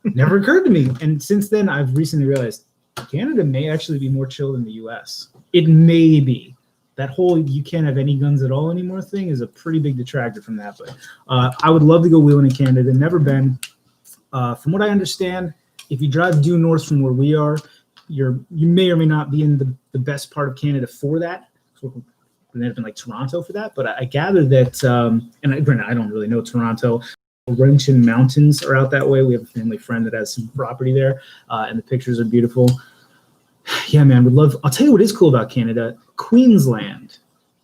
Never occurred to me. And since then, I've recently realized Canada may actually be more chill than the US. It may be. That whole you can't have any guns at all anymore thing is a pretty big detractor from that. But I would love to go wheeling in Canada. Never been. From what I understand, if you drive due north from where we are, you may or may not be in the best part of Canada for that. So, may have been like Toronto for that, but I gather that, granted, I don't really know Toronto. Laurentian Mountains are out that way. We have a family friend that has some property there, and the pictures are beautiful. Yeah, man, would love. I'll tell you what is cool about Canada: Queensland.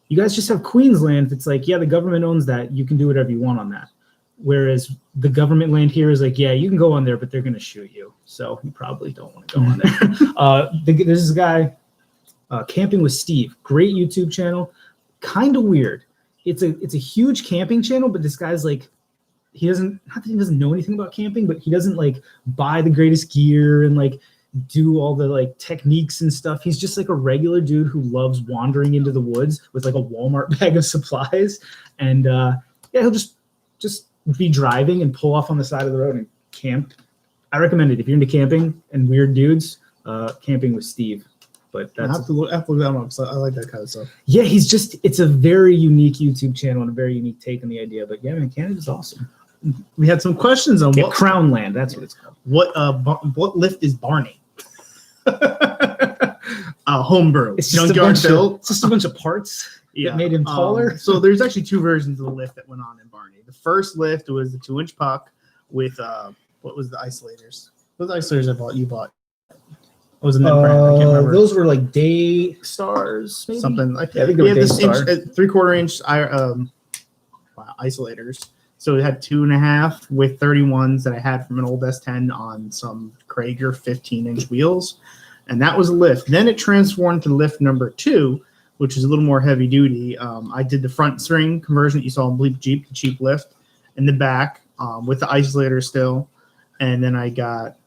You guys just have Queensland. It's like, yeah, the government owns that. You can do whatever you want on that. Whereas the government land here is like, yeah, you can go on there, but they're going to shoot you. So you probably don't want to go on there. There's this guy. Camping with Steve, great YouTube channel, kind of weird. It's a huge camping channel, but this guy's like, not that he doesn't know anything about camping, but he doesn't like buy the greatest gear and like do all the like techniques and stuff. He's just like a regular dude who loves wandering into the woods with like a Walmart bag of supplies, and yeah, he'll just be driving and pull off on the side of the road and camp. I recommend it if you're into camping and weird dudes. Camping with Steve. But that's I have to look that one up. So I like that kind of stuff. Yeah, it's a very unique YouTube channel and a very unique take on the idea. But yeah, man, Canada's awesome. We had some questions on what Crown Land. That's what it's called. What lift is Barney? Homebrew. It's just junkyard built. It's just a bunch of parts that made him taller. So there's actually two versions of the lift that went on in Barney. The first lift was the 2-inch puck with what was the isolators? What was the isolators you bought? What was the name brand? I can't remember. Those were like Day Stars, maybe? Something like that. Yeah, I think they were Day Star. 3/4 inch isolators. So it had 2.5 with 31s that I had from an old S10 on some Krager 15-inch wheels. And that was a lift. Then it transformed to lift number 2, which is a little more heavy duty. I did the front string conversion that you saw in Bleep Jeep, the cheap lift, in the back with the isolator still. And then I got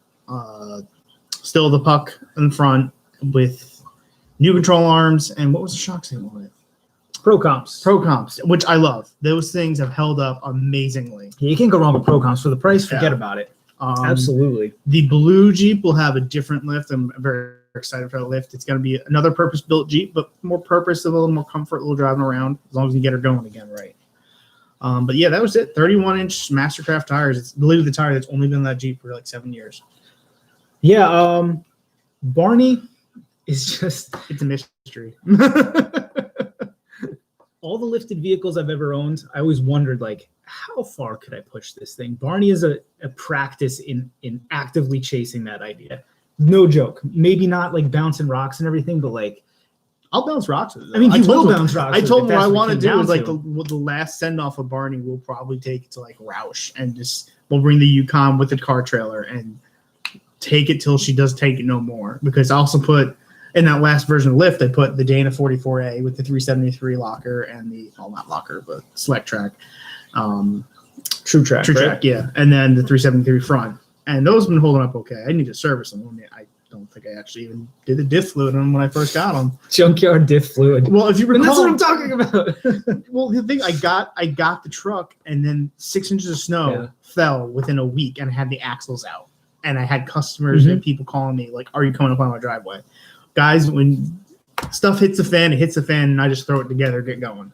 still the puck in front with new control arms. And what was the shock signal with? Pro comps, which I love. Those things have held up amazingly. Yeah, you can't go wrong with pro comps. For the price, forget about it. Absolutely. The blue Jeep will have a different lift. I'm very excited for that lift. It's going to be another purpose-built Jeep, but more purpose, a little more comfort, a little driving around, as long as you get her going again right. But yeah, that was it. 31-inch Mastercraft tires. It's literally the tire that's only been in that Jeep for like 7 years. Yeah, Barney is just... It's a mystery. All the lifted vehicles I've ever owned, I always wondered, like, how far could I push this thing? Barney is a practice in actively chasing that idea. No joke. Maybe not like bouncing rocks and everything, but like I'll bounce rocks. I mean, he will bounce rocks. I told him what I want to do is like the last send off of Barney. We'll probably take it to like Roush and we'll bring the Yukon with the car trailer and take it till she does take it no more. Because I also put in that last version of Lyft, I put the Dana 44A with the 373 locker and not locker, but select track. True track, right? Yeah. And then the 373 front. And those have been holding up okay. I need to service them. I don't think I actually even did the diff fluid on them when I first got them. Junkyard diff fluid. Well, if you recall, that's what I'm talking about. Well, the thing I got the truck, and then 6 inches of snow fell within a week, and I had the axles out, and I had customers and people calling me like, "Are you coming up on my driveway?" Guys, when stuff hits the fan, it hits the fan, and I just throw it together, get going.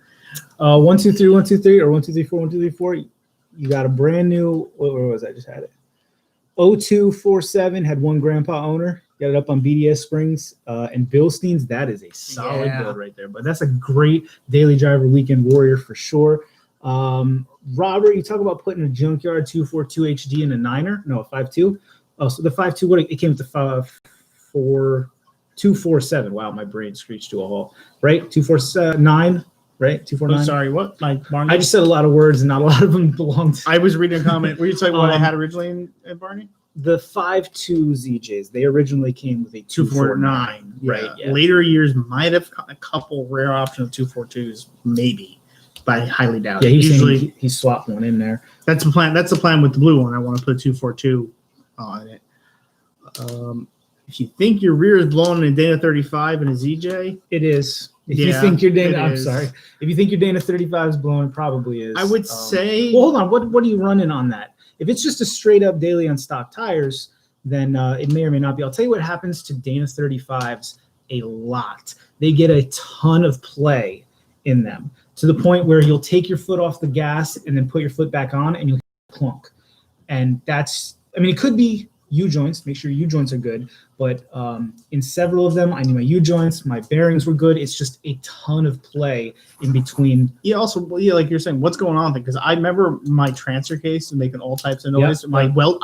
1 2 3 1 2 3 or 1 2 3 4 1 2 3 4. You got a brand new. Where was I? Just had it. 0247 had one grandpa owner. Got it up on BDS Springs and Bilstein's. That is a solid build right there. But that's a great daily driver weekend warrior for sure. Robert, you talk about putting a junkyard 242 HD in a 9er. No, a 5.2. Oh, so the 5.2, it came with the 247. Wow, my brain screeched to a halt. Right? 249, right? 249. Sorry, what? I just said a lot of words and not a lot of them belonged to. I was reading a comment. Were you talking what I had originally in Barney? The 5.2 ZJs, they originally came with a 249. Right. Yeah. Later years might have a couple rare options of 242s, maybe, but I highly doubt it. Yeah, usually he swapped one in there. That's the plan. That's the plan with the blue one. I want to put a 242 on it. If you think your rear is blowing in a Dana 35 and a ZJ, it is. If you think your Dana, I'm sorry. If you think your Dana 35 is blowing, it probably is. I would say. Well, hold on. What are you running on that? If it's just a straight up daily on stock tires, then it may or may not be. I'll tell you what happens to Dana 35s a lot. They get a ton of play in them to the point where you'll take your foot off the gas and then put your foot back on and you'll clunk. And it could be U-joints. Make sure U-joints are good. But in several of them, I knew my U-joints, my bearings were good. It's just a ton of play in between. Yeah, also, like you're saying, what's going on? Because I remember my transfer case making all types of noise. I welded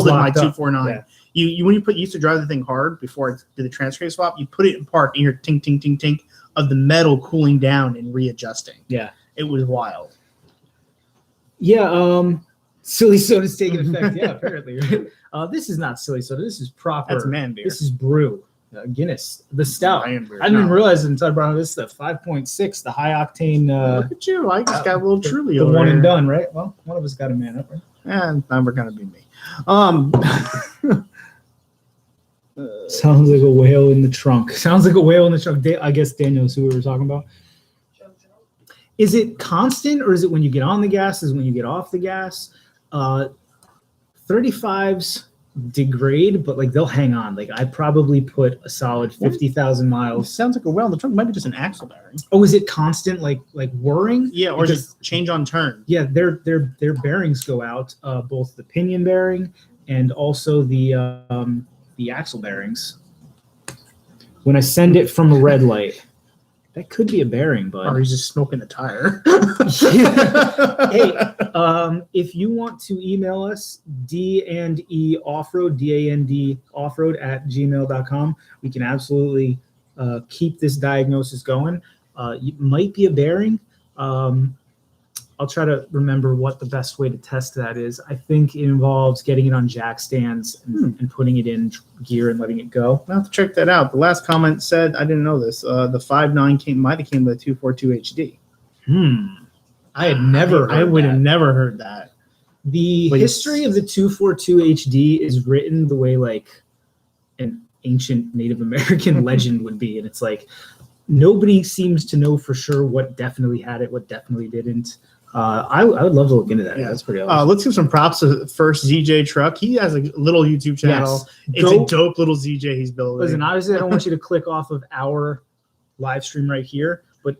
my 249. Yeah. You when you used to drive the thing hard before I did the transfer case swap, you put it in park and you hear tink, tink, tink, tink of the metal cooling down and readjusting. Yeah. It was wild. Yeah, silly soda's taking effect. Yeah, apparently, right? This is not silly soda. This is proper. That's man beer. This is brew. Guinness, the stout. I didn't even realize until I brought this. The 5.6, the high octane. Look at you! I just got a little truly. The one and done, right? Well, one of us got a man up, right? And we're gonna be me. Sounds like a whale in the trunk. Sounds like a whale in the trunk. I guess Daniel is who we were talking about. Is it constant or is it when you get on the gas? Is it when you get off the gas? 35s degrade, but like they'll hang on. Like I probably put a solid 50,000 miles. It sounds like a whale in the trunk. Might be just an axle bearing. Oh, is it constant like whirring? Yeah, or just change on turn. Yeah, their bearings go out, both the pinion bearing and also the axle bearings. When I send it from a red light, that could be a bearing, bud. Or he's just smoking the tire. Hey, if you want to email us, D&E Offroad, DAND Offroad at gmail.com, we can absolutely keep this diagnosis going. It might be a bearing. I'll try to remember what the best way to test that is. I think it involves getting it on jack stands and putting it in gear and letting it go. I'll have to check that out. The last comment said, I didn't know this, the 5.9 might have came with a 242 HD. I had never I would have never heard that. The history of the 242 HD is written the way like an ancient Native American legend would be. And it's like, nobody seems to know for sure what definitely had it, what definitely didn't. I would love to look into that. Yeah, that's pretty awesome. Let's give some props to the first ZJ truck. He has a little YouTube channel. Yes. It's a dope little ZJ he's building. Listen, obviously, I don't want you to click off of our live stream right here, but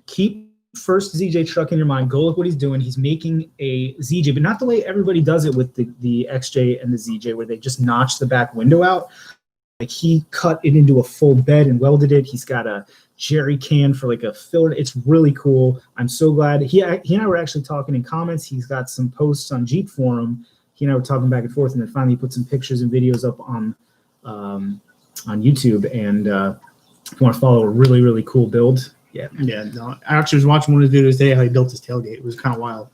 keep first ZJ truck in your mind. Go look what he's doing. He's making a ZJ, but not the way everybody does it with the XJ and the ZJ, where they just notch the back window out. Like he cut it into a full bed and welded it. He's got a jerry can for like a filler. It's really cool. I'm so glad. He and I were actually talking in comments. He's got some posts on Jeep Forum. He and I were talking back and forth, and then finally he put some pictures and videos up on on YouTube, and if you want to follow a really, really cool build. Yeah. No, I actually was watching one of the videos today how he built his tailgate. It was kind of wild.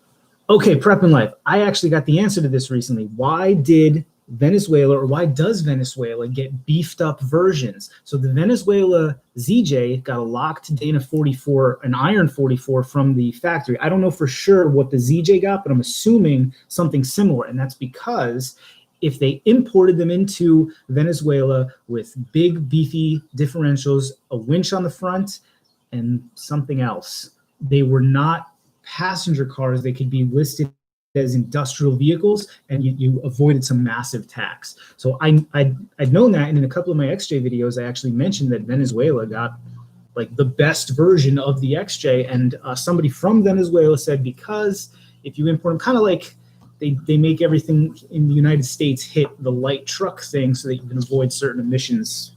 Okay, Prep and Life. I actually got the answer to this recently. Why did Venezuela, or why does Venezuela get beefed up versions? So the Venezuela ZJ got a locked Dana 44, an iron 44 from the factory. I don't know for sure what the ZJ got, but I'm assuming something similar. And that's because if they imported them into Venezuela with big, beefy differentials, a winch on the front, and something else, they were not passenger cars. They could be listed as industrial vehicles, and you avoided some massive tax. So I'd known that, and in a couple of my XJ videos, I actually mentioned that Venezuela got like the best version of the XJ, and somebody from Venezuela said because if you import them, kind of like they make everything in the United States hit the light truck thing so that you can avoid certain emissions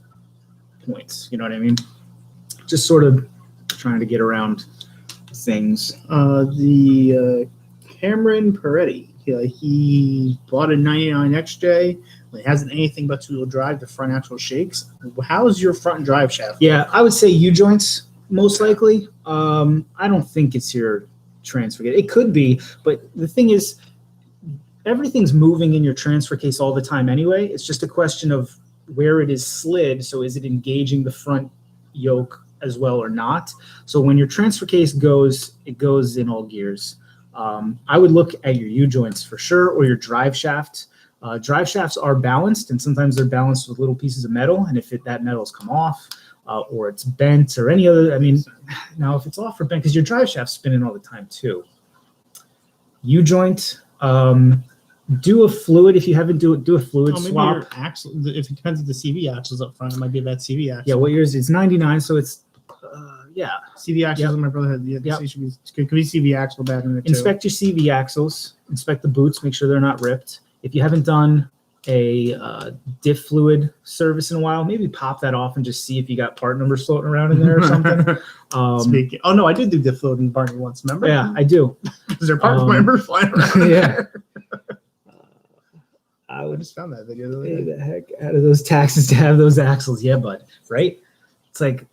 points. You know what I mean? Just sort of trying to get around things. Cameron Peretti, he bought a 99 XJ. It hasn't anything but two-wheel drive. The front axle shakes. How's your front drive shaft? Yeah, I would say U-joints most likely. I don't think it's your transfer case. It could be, but the thing is, everything's moving in your transfer case all the time anyway. It's just a question of where it is slid. So is it engaging the front yoke as well or not? So when your transfer case goes, it goes in all gears. I would look at your U-joints for sure, or your drive shaft. Drive shafts are balanced, and sometimes they're balanced with little pieces of metal. And if that metal's come off, or it's bent, or any other, I mean, now if it's off or bent, because your drive shaft's spinning all the time too. U-joint, do a fluid. If you haven't do a fluid swap. Your axle, if it depends if the CV axle's up front, it might be a bad CV axle. Yeah, what yours is 99, so it's yeah. CV axles. My brother had. Yeah, could be CV axle bad in it too. Inspect your CV axles. Inspect the boots. Make sure they're not ripped. If you haven't done a diff fluid service in a while, maybe pop that off and just see if you got part numbers floating around in there or something. Oh no, I did do diff fluid in Barney once. Remember? Yeah, I do. Is there part numbers flying around? Yeah. I would just found that video. pay the heck out of those taxes to have those axles. Yeah, bud. Right? It's like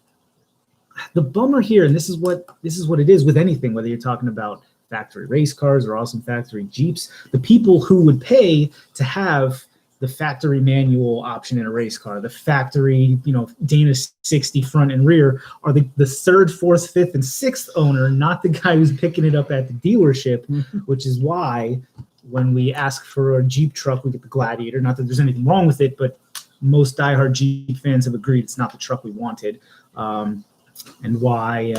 the bummer here, and this is what it is with anything, whether you're talking about factory race cars or awesome factory Jeeps. The people who would pay to have the factory manual option in a race car, the factory, Dana 60 front and rear, are the third, fourth, fifth, and sixth owner, not the guy who's picking it up at the dealership, which is why when we ask for a Jeep truck, we get the Gladiator. Not that there's anything wrong with it, but most diehard Jeep fans have agreed it's not the truck we wanted. And why,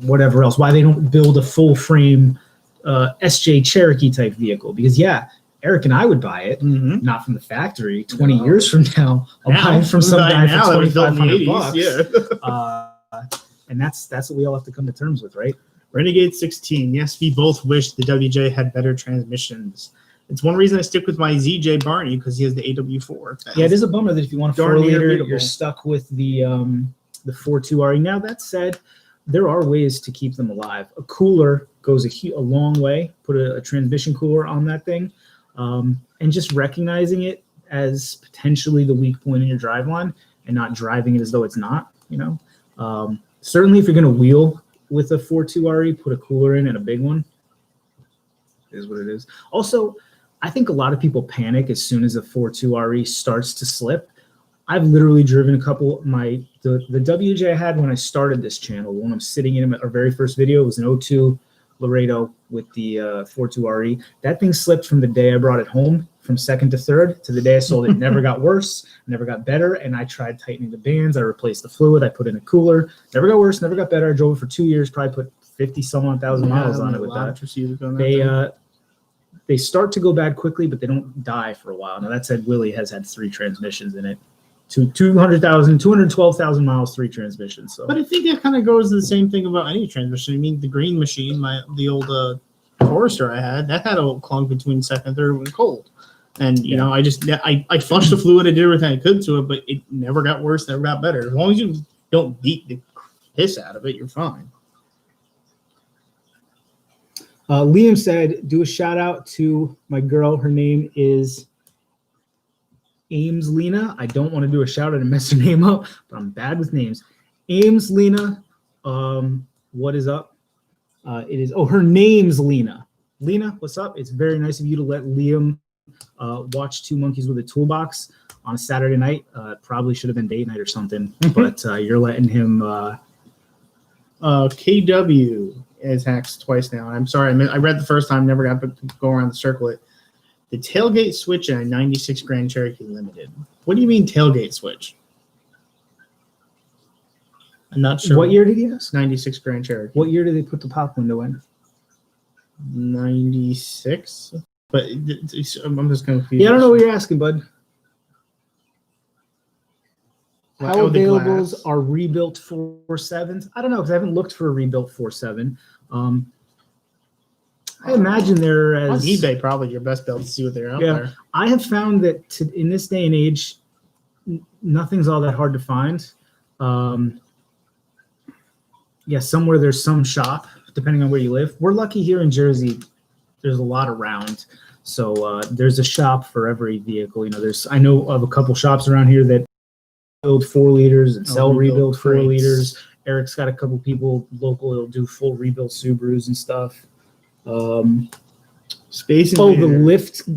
whatever else, why they don't build a full frame SJ Cherokee type vehicle. Because Eric and I would buy it, not from the factory. 20 years from now, I'll buy it from some guy for $2,500. Yeah. And that's what we all have to come to terms with, right? Renegade 16. Yes, we both wish the WJ had better transmissions. It's one reason I stick with my ZJ Barney, because he has the AW4. Yeah, it is a bummer that if you want a 4-liter, you're stuck with the 4.2 RE. Now, that said, there are ways to keep them alive. A cooler goes a long way. Put a transmission cooler on that thing, and just recognizing it as potentially the weak point in your driveline and not driving it as though it's not. Certainly, if you're going to wheel with a 4.2 RE, put a cooler in and a big one. It is what it is. Also, I think a lot of people panic as soon as a 4.2 RE starts to slip. I've literally driven a couple. The WJ I had when I started this channel, when I'm sitting in our very first video, it was an 02 Laredo with the 4.2 RE. That thing slipped from the day I brought it home, from second to third, to the day I sold it. Never got worse, never got better. And I tried tightening the bands. I replaced the fluid. I put in a cooler. Never got worse, never got better. I drove it for 2 years, probably put 50-some-odd-thousand miles on it with that. They start to go bad quickly, but they don't die for a while. Now, that said, Willie has had 3 transmissions in it. 212,000 miles, 3 transmissions. So, but I think that kind of goes to the same thing about any transmission. I mean, the Green Machine, the old Forester I had, that had a clunk between second and third when cold. And, I flushed the fluid, I did everything I could to it, but it never got worse, never got better. As long as you don't beat the piss out of it, you're fine. Liam said, do a shout out to my girl. Her name is Ames Lena. I don't want to do a shout out and mess her name up, but I'm bad with names. Ames Lena. What is up? Her name's Lena. Lena, what's up? It's very nice of you to let Liam watch Two Monkeys with a Toolbox on a Saturday night. Probably should have been date night or something, but you're letting him. KW is hacked twice now. I'm sorry, I read the first time, never got to go around to circle it. The tailgate switch in a 96 Grand Cherokee Limited. What do you mean tailgate switch? I'm not sure. What year did he ask? 96 Grand Cherokee. What year did they put the pop window in? 96. But I'm just confused. Yeah, I don't know what you're asking, bud. How the available glass. are rebuilt 4.7s? I don't know because I haven't looked for a rebuilt 4.7. I imagine they're on as eBay probably your best bet to see what they're out Yeah. there. I have found that in this day and age, nothing's all that hard to find. Somewhere there's some shop, depending on where you live. We're lucky here in Jersey. There's a lot around. So there's a shop for every vehicle. I know of a couple shops around here that build 4 liters and sell rebuild 4 crates. liters. Eric's got a couple people local that'll do full rebuild Subarus and stuff. Space The Invader. lift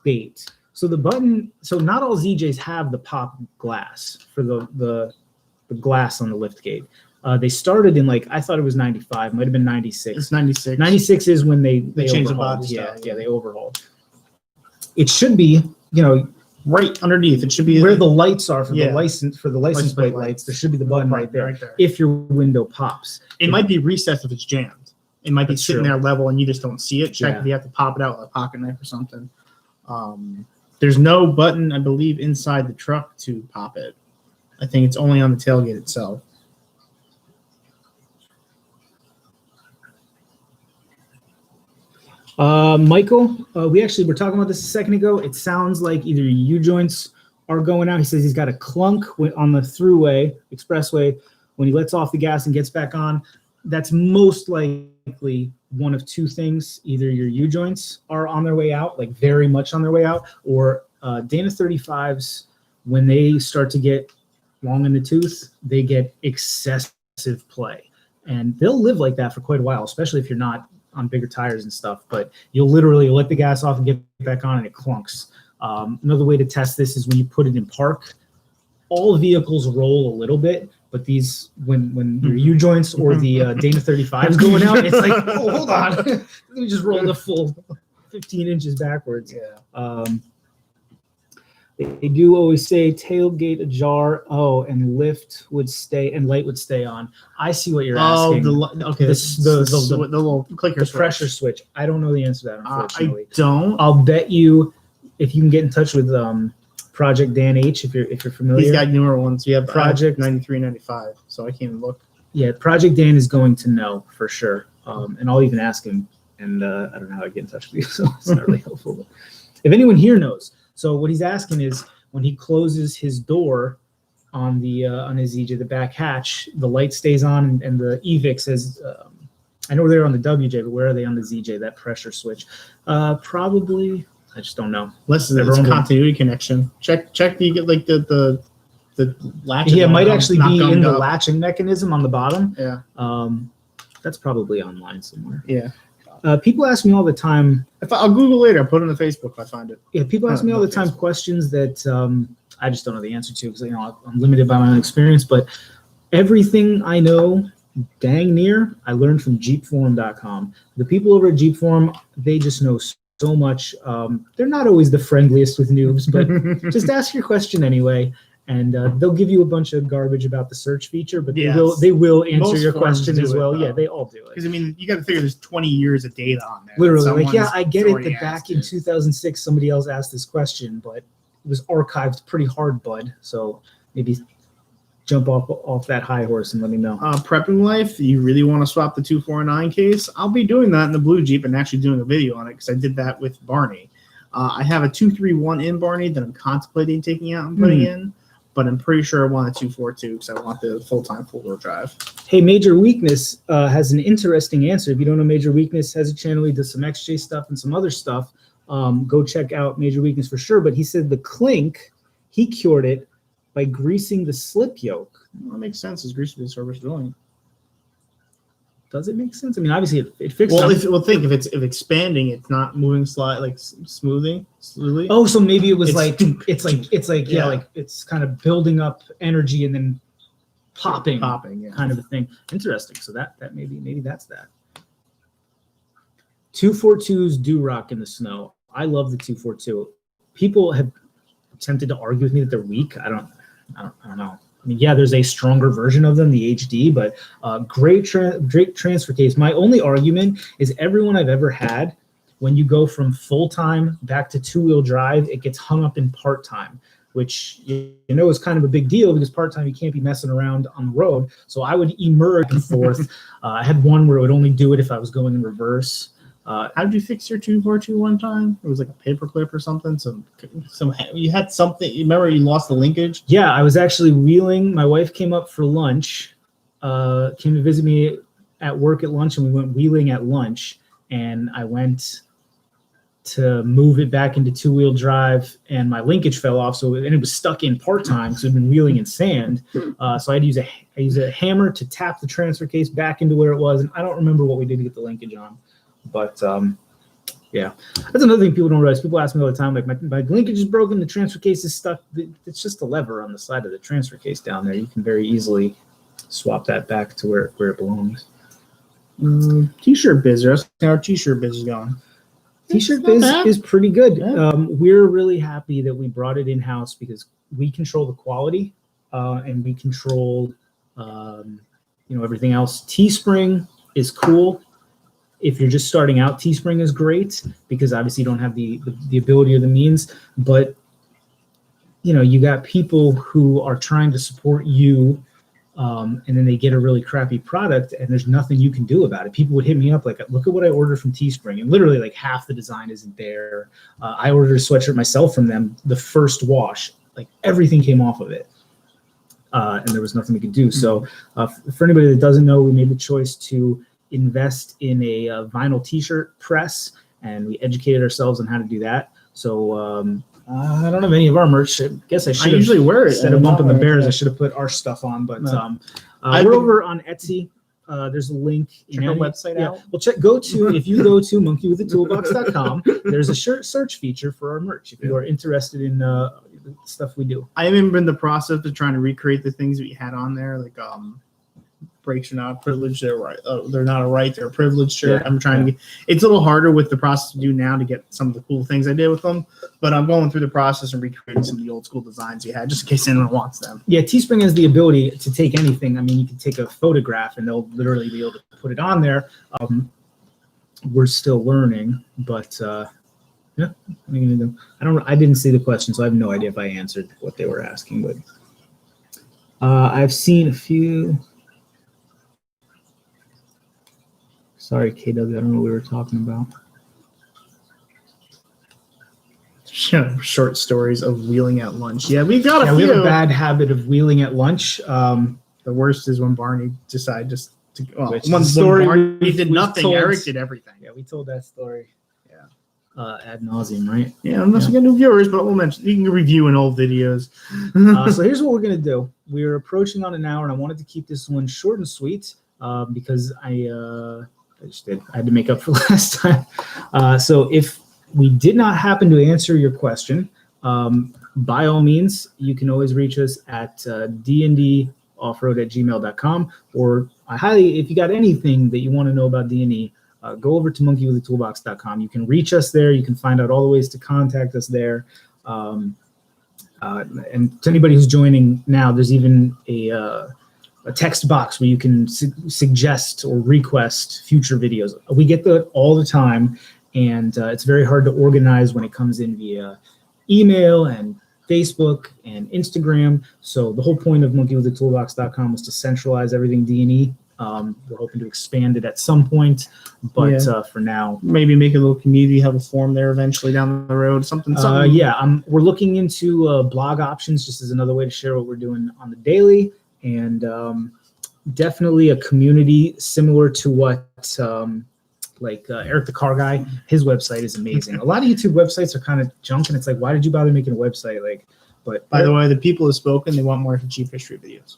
gate. So the button. So not all ZJs have the pop glass for the glass on the lift gate. They started in I thought it was 95, might have been 96. It's 96. 96 is when they changed the overhauled. body style. Yeah, they overhauled. It should be, right underneath. It should be where the lights are for Yeah. the license plate lights. There should be the button right there. Right there. If your window pops. It might be recessed if it's jammed. It might be That's sitting true. there level and you just don't see it. Check Yeah. if you have to pop it out with a pocket knife or something. There's no button, I believe, inside the truck to pop it. I think it's only on the tailgate itself. Michael, we actually were talking about this a second ago. It sounds like either U-joints are going out. He says he's got a clunk on the throughway, expressway, when he lets off the gas and gets back on. That's most likely one of two things. Either your U-joints are on their way out, very much on their way out, or Dana 35s, when they start to get long in the tooth, they get excessive play. And they'll live like that for quite a while, especially if you're not on bigger tires and stuff, but you'll literally let the gas off and get back on and it clunks. Another way to test this is when you put it in park. All vehicles roll a little bit, but these, when your U-joints or the Dana 35 is going out, it's oh, hold on. Let me just roll the full 15 inches backwards. Yeah. They do always say tailgate ajar. Oh, and lift would stay and light would stay on. I see what you're asking. Okay. The little clicker The switch. pressure switch. I don't know the answer to that, unfortunately. I don't. I'll bet you if you can get in touch with Project Dan H, if you're familiar. He's got newer ones. We have Project 93, 95, so I can't even look. Yeah, Project Dan is going to know for sure. And I'll even ask him, and I don't know how to get in touch with you, so it's not really helpful. But if anyone here knows. So what he's asking is when he closes his door on the on his EJ, the back hatch, the light stays on, and the EVIC says, I know they're on the WJ, but where are they on the ZJ, that pressure switch? Probably, I just don't know. Unless there's a continuity connection. Check do you get the latch? Yeah, it might actually be in the latching mechanism on the bottom. Yeah. That's probably online somewhere. Yeah. People ask me all the time. I'll Google later. I'll put it on the Facebook if I find it. Yeah, people ask me all the time questions that I just don't know the answer to because I'm limited by my own experience. But everything I know, dang near, I learned from JeepForum.com. The people over at Jeep Forum, they just know so much. They're not always the friendliest with noobs, but just ask your question anyway. And they'll give you a bunch of garbage about the search feature, but they will answer Most your question as well. Though. Yeah, they all do it. Because you got to figure there's 20 years of data on there. Literally, I get it that back in 2006 somebody else asked this question, but it was archived pretty hard, bud. So maybe jump off that high horse and let me know. Prepping life, you really want to swap the 249 case? I'll be doing that in the blue Jeep and actually doing a video on it because I did that with Barney. I have a 231 in Barney that I'm contemplating taking out and putting in. But I'm pretty sure I want a 242 because I want the full-time four-wheel drive. Hey, Major Weakness has an interesting answer. If you don't know Major Weakness, has a channel, he does some XJ stuff and some other stuff. Go check out Major Weakness for sure. But he said the clink, he cured it by greasing the slip yoke. Well, that makes sense. It's greasy to surface drilling. Does it make sense? I mean, obviously it fixes. Well, think if it's expanding, it's not moving smoothly. Oh, so maybe it was It's like it's kind of building up energy and then popping, yeah. kind of a thing. Interesting. So that maybe that's that. 242s do rock in the snow. I love the 242. People have attempted to argue with me that they're weak. I don't know. I mean, yeah, there's a stronger version of them, the HD, but great transfer case. My only argument is everyone I've ever had, when you go from full-time back to two-wheel drive, it gets hung up in part-time, which is kind of a big deal because part-time you can't be messing around on the road. So I would emerge and forth. I had one where it would only do it if I was going in reverse. How did you fix your 242 one time? It was like a paper clip or something. Some you had something. You remember you lost the linkage? Yeah, I was actually wheeling. My wife came up for lunch, came to visit me at work at lunch, and we went wheeling at lunch. And I went to move it back into two-wheel drive, and my linkage fell off. And it was stuck in part-time because I've been wheeling in sand. So I had to use a hammer to tap the transfer case back into where it was. And I don't remember what we did to get the linkage on. But yeah, that's another thing people don't realize. People ask me all the time, like, my linkage is broken, the transfer case is stuck. It's just a lever on the side of the transfer case down there. You can very easily swap that back to where it belongs. T-shirt biz. That's how our t-shirt biz is going. T-shirt biz is pretty good. Yeah. We're really happy that we brought it in-house because we control the quality and we control everything else. Teespring is cool. If you're just starting out, Teespring is great because obviously you don't have the ability or the means. But you got people who are trying to support you, and then they get a really crappy product, and there's nothing you can do about it. People would hit me up like, "Look at what I ordered from Teespring," and literally like half the design isn't there. I ordered a sweatshirt myself from them. The first wash, like everything came off of it, and there was nothing we could do. So for anybody that doesn't know, we made the choice to invest in a vinyl t-shirt press, and we educated ourselves on how to do that. So I don't have any of our merch. I guess I should usually wear it instead of bumping the bears. I should have put our stuff on, but we're over on Etsy. There's a link in our website out. Well, if you go to monkeywithatoolbox.com, there's a search feature for our merch if you are interested in the stuff we do. I am in the process of trying to recreate the things we had on there, like breaks are not a privilege. They're right. They're not a right. They're a privilege shirt. Yeah, I'm trying to get. It's a little harder with the process to do now to get some of the cool things I did with them, but I'm going through the process and recreating some of the old school designs you had, just in case anyone wants them. Yeah, Teespring has the ability to take anything. I mean, you can take a photograph and they'll literally be able to put it on there. We're still learning, but yeah, what are you gonna do? I didn't see the question, so I have no idea if I answered what they were asking. But I've seen a few. Sorry, KW, I don't know what we were talking about. Short stories of wheeling at lunch. Yeah, we got a few. We have a bad habit of wheeling at lunch. The worst is when Barney decided just to. When Barney did nothing, Eric did everything. Yeah, we told that story. Yeah. Ad nauseum, right? Yeah, unless we get new viewers, but we'll mention. You can review in old videos. So here's what we're gonna do. We're approaching on an hour, and I wanted to keep this one short and sweet because I just did. I had to make up for last time. So if we did not happen to answer your question, by all means, you can always reach us at dndoffroad@gmail.com, or if you got anything that you want to know about D&E, go over to monkeywithatoolbox.com. You can reach us there. You can find out all the ways to contact us there. And to anybody who's joining now, there's even a text box where you can suggest or request future videos. We get that all the time, and it's very hard to organize when it comes in via email and Facebook and Instagram. So the whole point of monkeywithatoolbox.com was to centralize everything D&E. We're hoping to expand it at some point, but for now, maybe make a little community, have a forum there eventually down the road, something. We're looking into blog options just as another way to share what we're doing on the daily. And definitely a community similar to what Eric the Car Guy, his website is amazing. A lot of YouTube websites are kind of junk, and it's like, why did you bother making a website? Like, But By the way, the people have spoken. They want more Jeep history videos.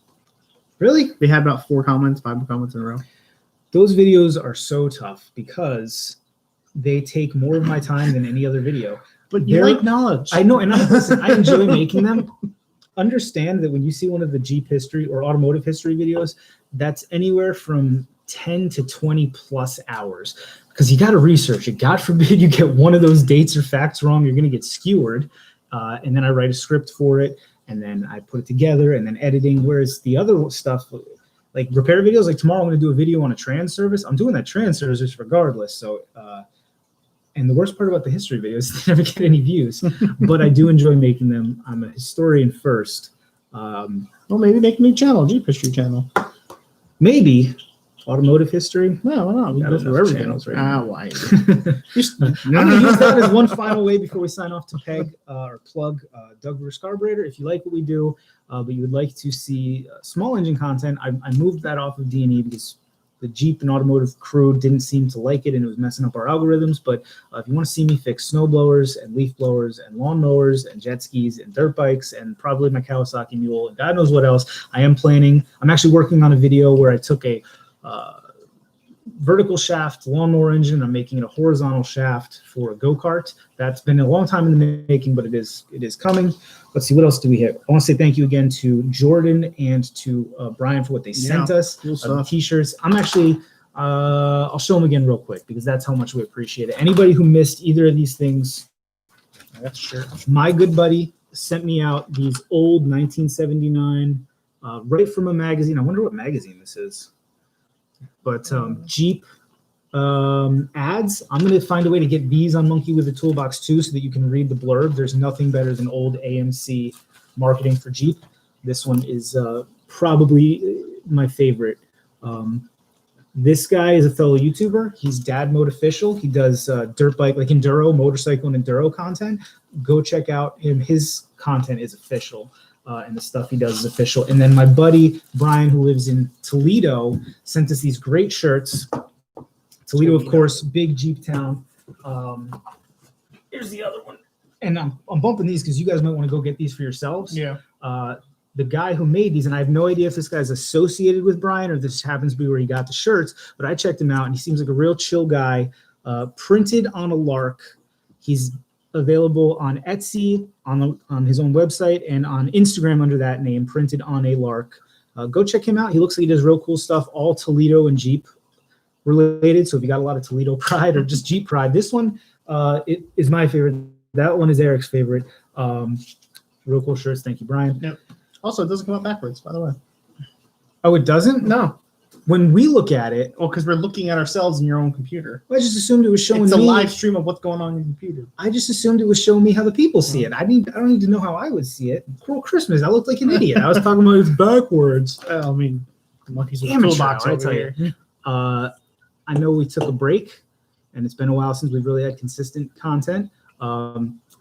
really, They had about 5 comments in a row. those videos are so tough because they take more of my time than any other video. But you like knowledge. I know, and listen, I enjoy making them. Understand that when you see one of the Jeep history or automotive history videos, that's anywhere from 10 to 20 plus hours because you got to research it. God forbid you get one of those dates or facts wrong, you're going to get skewered. And then I write a script for it, and then I put it together, and then editing. Whereas the other stuff, like repair videos, like tomorrow I'm going to do a video on a trans service. I'm doing that trans service regardless. So, and the worst part about the history videos is they never get any views, but I do enjoy making them. I'm a historian first. Well, maybe make a new channel, Jeep history channel. Maybe automotive history. No, why not? We Got go through enough everything. channels right Ah, now. why? I'm going to use that as one final way before we sign off to peg or plug Doug Verse Carburetor. If you like what we do, but you would like to see small engine content, I moved that off of D&E because the Jeep and automotive crew didn't seem to like it, and it was messing up our algorithms. But if you want to see me fix snow blowers and leaf blowers and lawn mowers and jet skis and dirt bikes and probably my Kawasaki Mule and God knows what else, I'm actually working on a video where I took a vertical shaft lawnmower engine. I'm making it a horizontal shaft for a go-kart. That's been a long time in the making, but it is coming. Let's see, what else do we have? I want to say thank you again to Jordan and to Brian for what they sent us. Cool The stuff. t-shirts. I'm actually, I'll show them again real quick because that's how much we appreciate it. Anybody who missed either of these things, That's sure. my good buddy sent me out these old 1979, right from a magazine. I wonder what magazine this is. But Jeep ads. I'm going to find a way to get these on Monkey with a Toolbox too so that you can read the blurb. There's nothing better than old AMC marketing for Jeep. This one is probably my favorite. This guy is a fellow YouTuber. He's Dad Mode Official. He does dirt bike, like enduro, motorcycle, and enduro content. Go check out him. His content is official. And the stuff he does is official. And then my buddy, Brian, who lives in Toledo, sent us these great shirts. Toledo, of course, big Jeep town. Here's the other one. And I'm bumping these because you guys might want to go get these for yourselves. Yeah. The guy who made these, and I have no idea if this guy's associated with Brian or this happens to be where he got the shirts, but I checked him out, and he seems like a real chill guy. Printed on a Lark. He's available on Etsy, on his own website, and on Instagram under that name, Printed on a Lark. Go check him out. He looks like he does real cool stuff, all Toledo and Jeep related. So if you got a lot of Toledo pride or just Jeep pride, this one it is my favorite. That one is Eric's favorite. Real cool shirts. Thank you, Brian. Yep. Also, it doesn't come out backwards, by the way. Oh, it doesn't? No. When we look at it, Oh, because we're looking at ourselves in your own computer. I just assumed it was showing It's a me. live stream of what's going on in your computer. I just assumed it was showing me how the people see it. I don't need to know how I would see it. For Christmas, I looked like an idiot. I was talking about it's backwards. I mean, the monkeys with the Amateur toolbox hour, I over tell you. here. I know we took a break, and it's been a while since we've really had consistent content.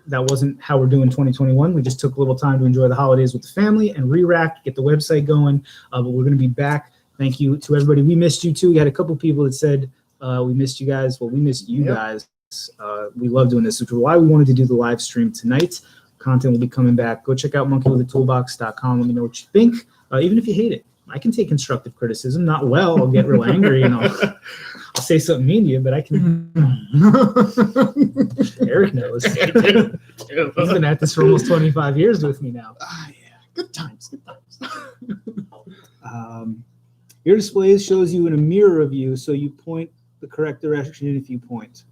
That wasn't how we're doing 2021. We just took a little time to enjoy the holidays with the family and re-rack, get the website going. But we're going to be back. Thank you to everybody. We missed you too. We had a couple people that said we missed you guys. Well, we missed you guys. We love doing this, which is why we wanted to do the live stream tonight. Content will be coming back. Go check out monkeywithatoolbox.com. Let me know what you think. Even if you hate it, I can take constructive criticism. Not well. I'll get real angry and I'll say something mean to you, but I can. Eric knows. He's been at this for almost 25 years with me now. Ah, yeah. Good times. Good times. Your display shows you in a mirror of you, so you point the correct direction if you point.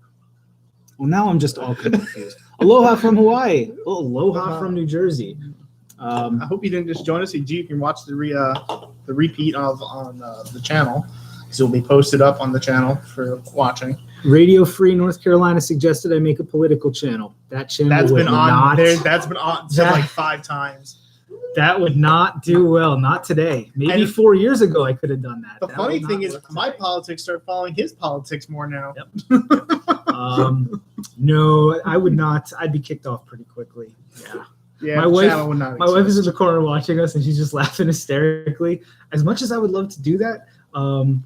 Well, now I'm just all confused. Aloha from Hawaii. Oh, aloha from New Jersey. I hope you didn't just join us. You can watch the repeat on the channel. So it'll be posted up on the channel for watching. Radio Free North Carolina suggested I make a political channel. That channel That's would been on not, there. That's been on said like 5 times. That would not do well. Not today. Maybe And 4 years ago I could have done that. The That funny would thing not is, work my today. politics start following his politics more now. Yep. No, I would not. I'd be kicked off pretty quickly. Yeah. Yeah, My the wife- channel would not My wife is in exist. the corner watching us, and she's just laughing hysterically. As much as I would love to do that, not a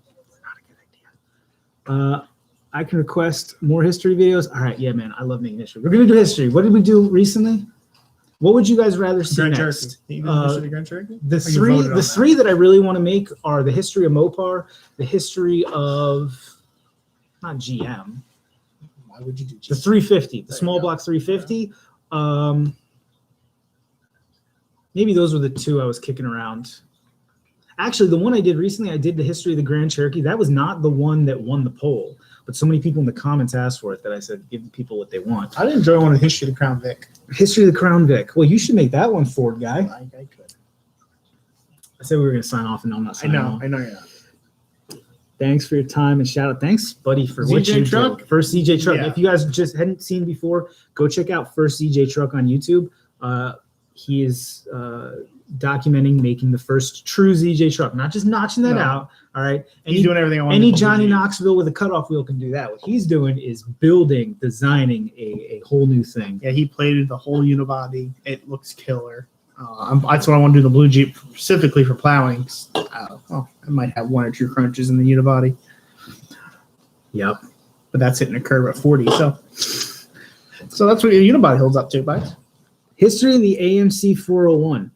good idea. I can request more history videos. All right, yeah, man, I love making history. We're gonna do history. What did we do recently? What would you guys rather see Grand next? Cherokee. You did the history of the Grand Cherokee? The Or you three, voted on the that? three that I really want to make are the history of Mopar, the history of not GM, Why would you do the GM? 350, the There you small go. block 350. Maybe those were the two I was kicking around. Actually, the one I did recently, I did the history of the Grand Cherokee. That was not the one that won the poll, but so many people in the comments asked for it that I said, give the people what they want. I'd enjoy one of the history of the Crown Vic. History of the Crown Vic. Well, you should make that one, Ford guy. I could. I said we were going to sign off, and I'm not I signing know. off. I know you're not. Thanks for your time and shout out. Thanks, buddy, for what ZJ you Truck? do. First ZJ Truck. Yeah. If you guys just hadn't seen before, go check out First ZJ Truck on YouTube. He is documenting making the first true ZJ truck, not just notching that No. out. All right. He's doing everything I want. Any Johnny Knoxville with a cutoff wheel can do that. What he's doing is building, designing a whole new thing. Yeah, he plated the whole unibody. It looks killer. That's what I want to do the blue Jeep specifically for plowing. I might have one or two crunches in the unibody, Yep. but that's hitting a curve at 40. So that's what your unibody holds up to, guys. History of the AMC 401.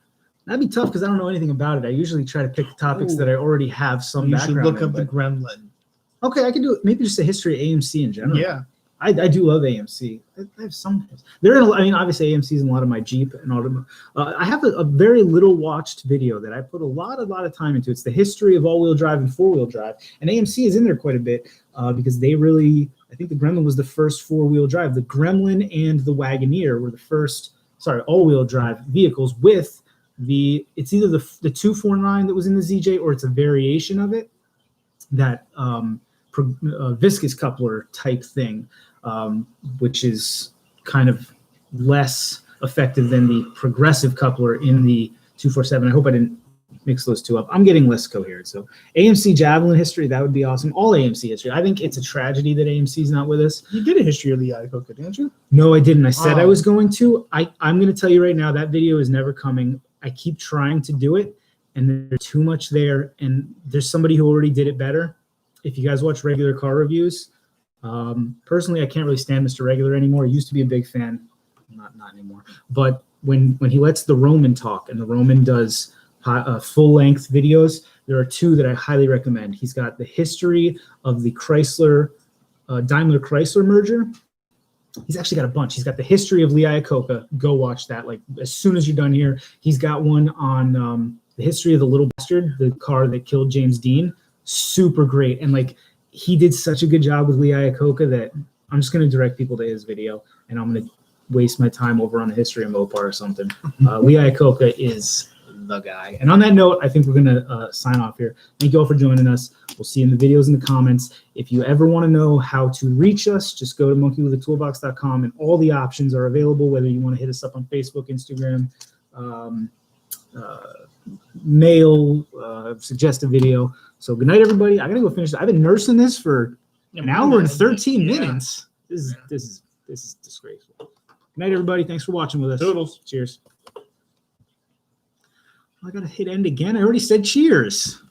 That'd be tough because I don't know anything about it. I usually try to pick topics that I already have some You should background look in, up the but- Gremlin. Okay, I can do it. Maybe just a history of AMC in general. Yeah, I do love AMC. I have some. They're in. I mean, obviously AMC is in a lot of my Jeep and auto. I have a very little watched video that I put a lot of time into. It's the history of all-wheel drive and four-wheel drive, and AMC is in there quite a bit because they really. I think the Gremlin was the first four-wheel drive. The Gremlin and the Wagoneer were the first. All-wheel drive vehicles with the. It's either the 249 that was in the ZJ or it's a variation of it. That viscous coupler type thing. Which is kind of less effective than the progressive coupler in the 247. I hope I didn't mix those two up. I'm getting less coherent. So AMC Javelin history, that would be awesome. All AMC history. I think it's a tragedy that AMC is not with us. you did a history of the Iacocca, didn't you? No, I didn't. I said I Oh. was going to. I'm going to tell you right now, that video is never coming. I keep trying to do it, and there's too much there, and there's somebody who already did it better. If you guys watch regular car reviews, personally, I can't really stand Mr. Regular anymore. I used to be a big fan, not anymore. But when he lets the Roman talk and the Roman does full-length videos, there are two that I highly recommend. He's got the history of the Daimler Chrysler merger. He's actually got a bunch. He's got the history of Lee Iacocca. Go watch that. Like as soon as you're done here, he's got one on the history of the Little Bastard, the car that killed James Dean. Super great. And like he did such a good job with Lee Iacocca that I'm just going to direct people to his video, and I'm going to waste my time over on the history of Mopar or something. Lee Iacocca is the guy. And on that note, I think we're going to sign off here. Thank you all for joining us. We'll see you in the videos in the comments. If you ever want to know how to reach us, just go to monkeywithatoolbox.com, and all the options are available, whether you want to hit us up on Facebook, Instagram, mail, suggest a video. So good night, everybody. I got to go finish. I've been nursing this for an hour and 13 minutes. This is disgraceful. Good night, everybody. Thanks for watching with us. Toodles. Cheers. I got to hit end again. I already said cheers.